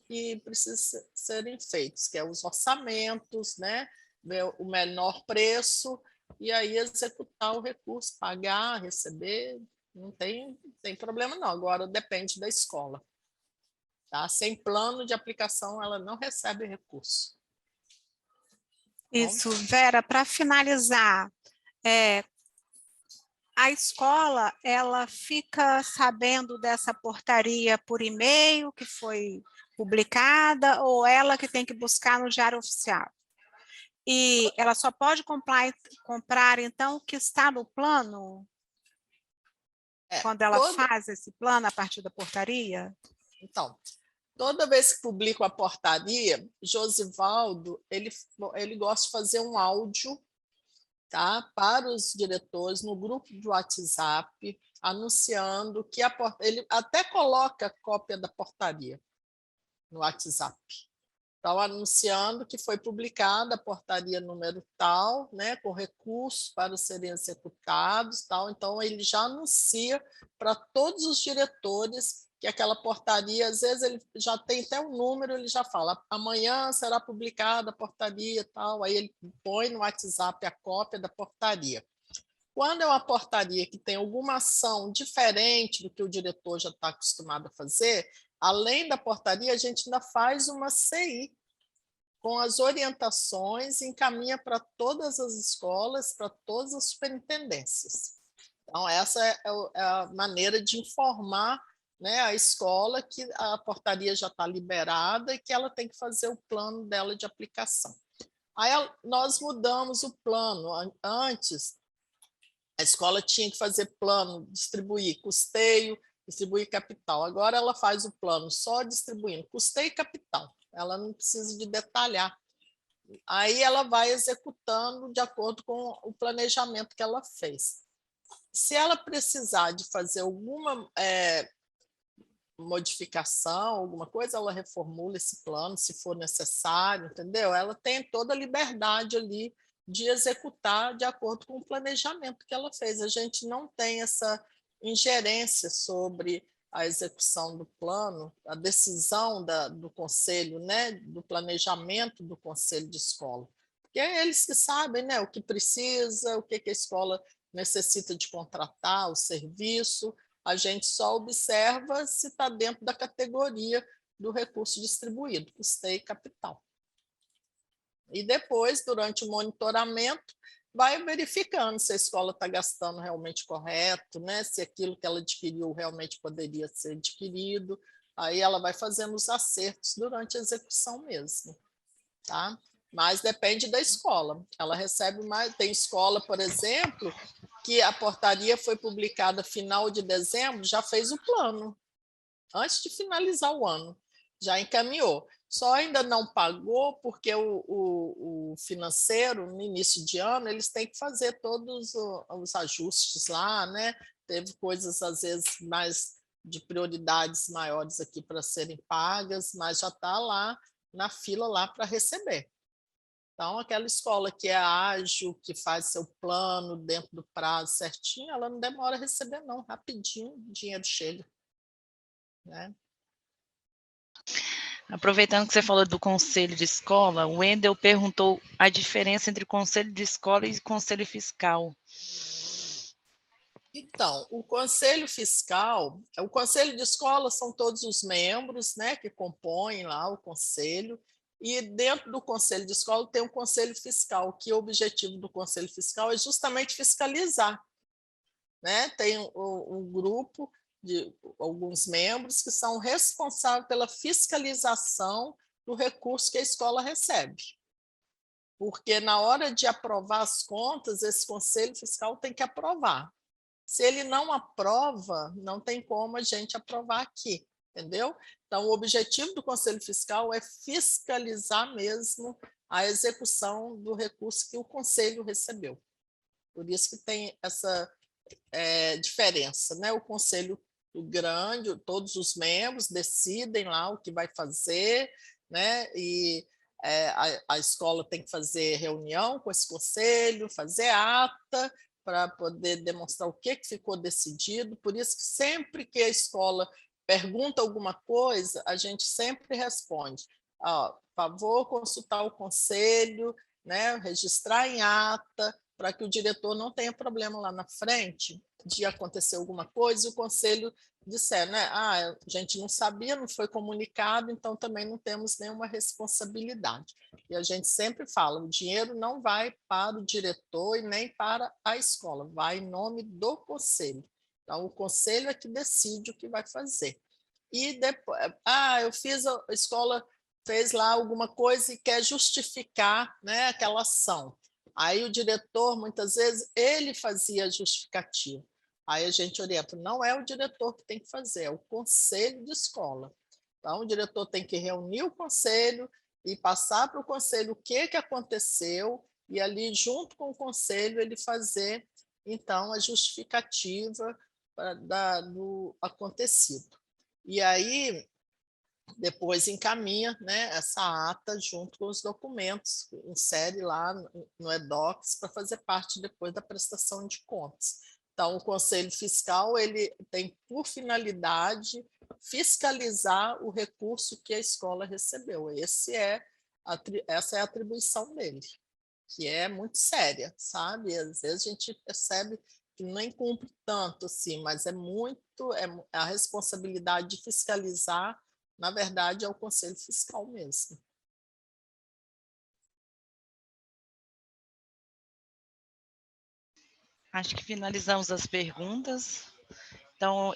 que precisam serem feitos, que é os orçamentos, né, ver o menor preço, e aí executar o recurso, pagar, receber. Não tem problema, não. Agora depende da escola. Tá? Sem plano de aplicação, ela não recebe recurso. Isso, Vera, para finalizar, a escola ela fica sabendo dessa portaria por e-mail que foi publicada ou ela que tem que buscar no Diário Oficial? E ela só pode comprar então, o que está no plano? Quando ela faz esse plano a partir da portaria? Então, toda vez que publico a portaria, Josivaldo, ele gosta de fazer um áudio, tá, para os diretores no grupo do WhatsApp, anunciando que ele até coloca a cópia da portaria no WhatsApp. Então, anunciando que foi publicada a portaria número tal, né, com recursos para serem executados, tal. Então, ele já anuncia para todos os diretores que aquela portaria, às vezes ele já tem até um número, ele já fala, amanhã será publicada a portaria, tal. Aí ele põe no WhatsApp a cópia da portaria. Quando é uma portaria que tem alguma ação diferente do que o diretor já está acostumado a fazer, além da portaria, a gente ainda faz uma CI com as orientações e encaminha para todas as escolas, para todas as superintendências. Então, essa é a maneira de informar, né, a escola que a portaria já está liberada e que ela tem que fazer o plano dela de aplicação. Aí nós mudamos o plano. Antes, a escola tinha que fazer plano, distribuir custeio, distribuir capital. Agora ela faz o plano só distribuindo custeio e capital. Ela não precisa de detalhar. Aí ela vai executando de acordo com o planejamento que ela fez. Se ela precisar de fazer alguma modificação, alguma coisa, ela reformula esse plano, se for necessário, entendeu? Ela tem toda a liberdade ali de executar de acordo com o planejamento que ela fez. A gente não tem essa ingerência sobre a execução do plano, a decisão do conselho, né, do planejamento do conselho de escola. Porque é eles que sabem, né, o que precisa, o que a escola necessita de contratar, o serviço. A gente só observa se está dentro da categoria do recurso distribuído, custeio e capital. E depois, durante o monitoramento, vai verificando se a escola está gastando realmente correto, né? Se aquilo que ela adquiriu realmente poderia ser adquirido. Aí ela vai fazendo os acertos durante a execução mesmo. Tá? Mas depende da escola. Ela recebe mais. Tem escola, por exemplo, que a portaria foi publicada final de dezembro, já fez o plano, antes de finalizar o ano, já encaminhou. Só ainda não pagou porque o financeiro, no início de ano, eles têm que fazer todos os ajustes lá, né? Teve coisas, às vezes, mais de prioridades maiores aqui para serem pagas, mas já está lá na fila lá para receber. Então, aquela escola que é ágil, que faz seu plano dentro do prazo certinho, ela não demora a receber, não. Rapidinho o dinheiro chega. Né? Aproveitando que você falou do conselho de escola, o Wendel perguntou a diferença entre conselho de escola e conselho fiscal. Então, o conselho fiscal, o conselho de escola são todos os membros, né, que compõem lá o conselho, e dentro do conselho de escola tem o conselho fiscal, que o objetivo do conselho fiscal é justamente fiscalizar. Né? Tem um grupo de alguns membros que são responsáveis pela fiscalização do recurso que a escola recebe. Porque na hora de aprovar as contas, esse conselho fiscal tem que aprovar. Se ele não aprova, não tem como a gente aprovar aqui, entendeu? Então, o objetivo do Conselho Fiscal é fiscalizar mesmo a execução do recurso que o Conselho recebeu. Por isso que tem essa diferença, né? O Conselho grande, todos os membros decidem lá o que vai fazer, né? E a escola tem que fazer reunião com esse conselho, fazer ata, para poder demonstrar o que ficou decidido. Por isso que sempre que a escola pergunta alguma coisa, a gente sempre responde: por favor, consultar o conselho, né, registrar em ata, para que o diretor não tenha problema lá na frente de acontecer alguma coisa e o conselho disser, né, a gente não sabia, não foi comunicado, então também não temos nenhuma responsabilidade. E a gente sempre fala, o dinheiro não vai para o diretor e nem para a escola, vai em nome do conselho. Então, o conselho é que decide o que vai fazer. E depois, eu fiz, a escola fez lá alguma coisa e quer justificar, né, aquela ação. Aí o diretor, muitas vezes, ele fazia a justificativa. Aí a gente orienta, não é o diretor que tem que fazer, é o conselho de escola. Então, o diretor tem que reunir o conselho e passar para o conselho o que aconteceu e ali, junto com o conselho, ele fazer, então, a justificativa do acontecido. E aí, depois encaminha, né, essa ata junto com os documentos, insere lá no eDocs para fazer parte depois da prestação de contas. Então, o Conselho Fiscal ele tem por finalidade fiscalizar o recurso que a escola recebeu. Essa é a atribuição dele, que é muito séria, sabe? Às vezes a gente percebe que nem cumpre tanto, assim, mas a responsabilidade de fiscalizar, na verdade, é o Conselho Fiscal mesmo. Acho que finalizamos as perguntas. Então,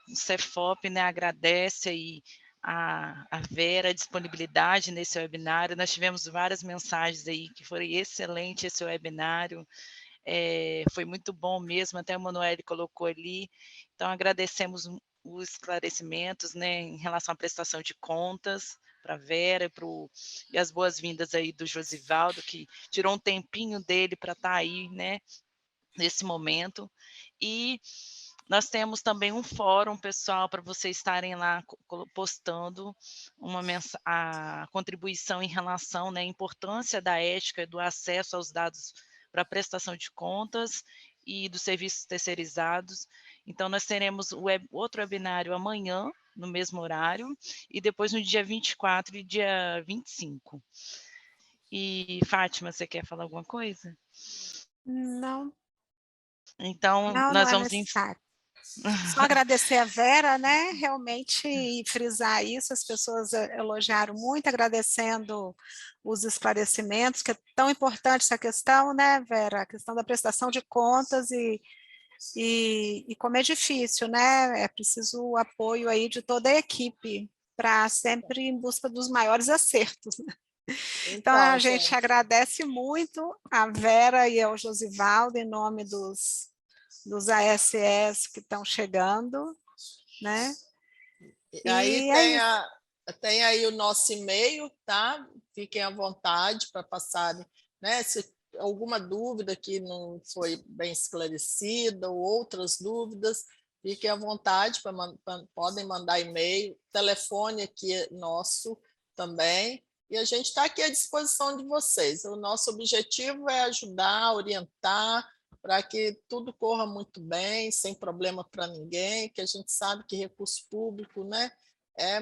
o Cefop, né, agradece aí a Vera, a disponibilidade nesse webinário. Nós tivemos várias mensagens aí que foi excelente esse webinário. Foi muito bom mesmo, até o Manoel colocou ali. Então, agradecemos os esclarecimentos, né, em relação à prestação de contas para a Vera e as boas-vindas aí do Josivaldo, que tirou um tempinho dele para estar aí, né, nesse momento. E nós temos também um fórum, pessoal, para vocês estarem lá postando a contribuição em relação, né, à importância da ética e do acesso aos dados para prestação de contas e dos serviços terceirizados. Então, nós teremos outro webinário amanhã, no mesmo horário, e depois no dia 24 e dia 25. E, Fátima, você quer falar alguma coisa? Não. Então, não nós é vamos... necessário. Só agradecer a Vera, né? Realmente, e frisar isso, as pessoas elogiaram muito, agradecendo os esclarecimentos, que é tão importante essa questão, né, Vera? A questão da prestação de contas e como é difícil, né? É preciso o apoio aí de toda a equipe para sempre em busca dos maiores acertos, né? Então, a gente agradece muito a Vera e ao Josivaldo, em nome dos ASS que estão chegando, né? E aí tem aí o nosso e-mail, tá? Fiquem à vontade para passarem, né? Se alguma dúvida que não foi bem esclarecida ou outras dúvidas, Fiquem à vontade, podem mandar e-mail, telefone aqui é nosso também, e a gente está aqui à disposição de vocês. O nosso objetivo é ajudar, orientar, para que tudo corra muito bem, sem problema para ninguém, que a gente sabe que recurso público, né, é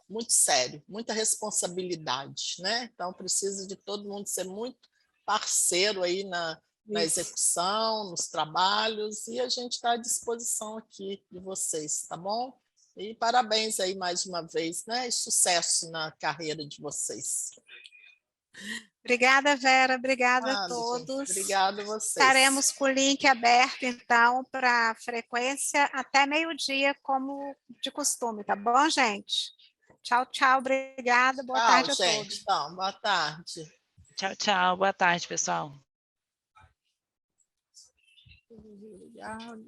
muito sério, muita responsabilidade, né? Então precisa de todo mundo ser muito parceiro aí na execução, nos trabalhos, e a gente está à disposição aqui de vocês, tá bom? E parabéns aí mais uma vez, né? E sucesso na carreira de vocês. Obrigada, Vera, obrigada a todos. Obrigada a vocês. Estaremos com o link aberto, então, para frequência até meio-dia, como de costume, tá bom, gente? Tchau, tchau, obrigada, boa tarde a todos. Então, boa tarde. Tchau, tchau, boa tarde, pessoal. Obrigada.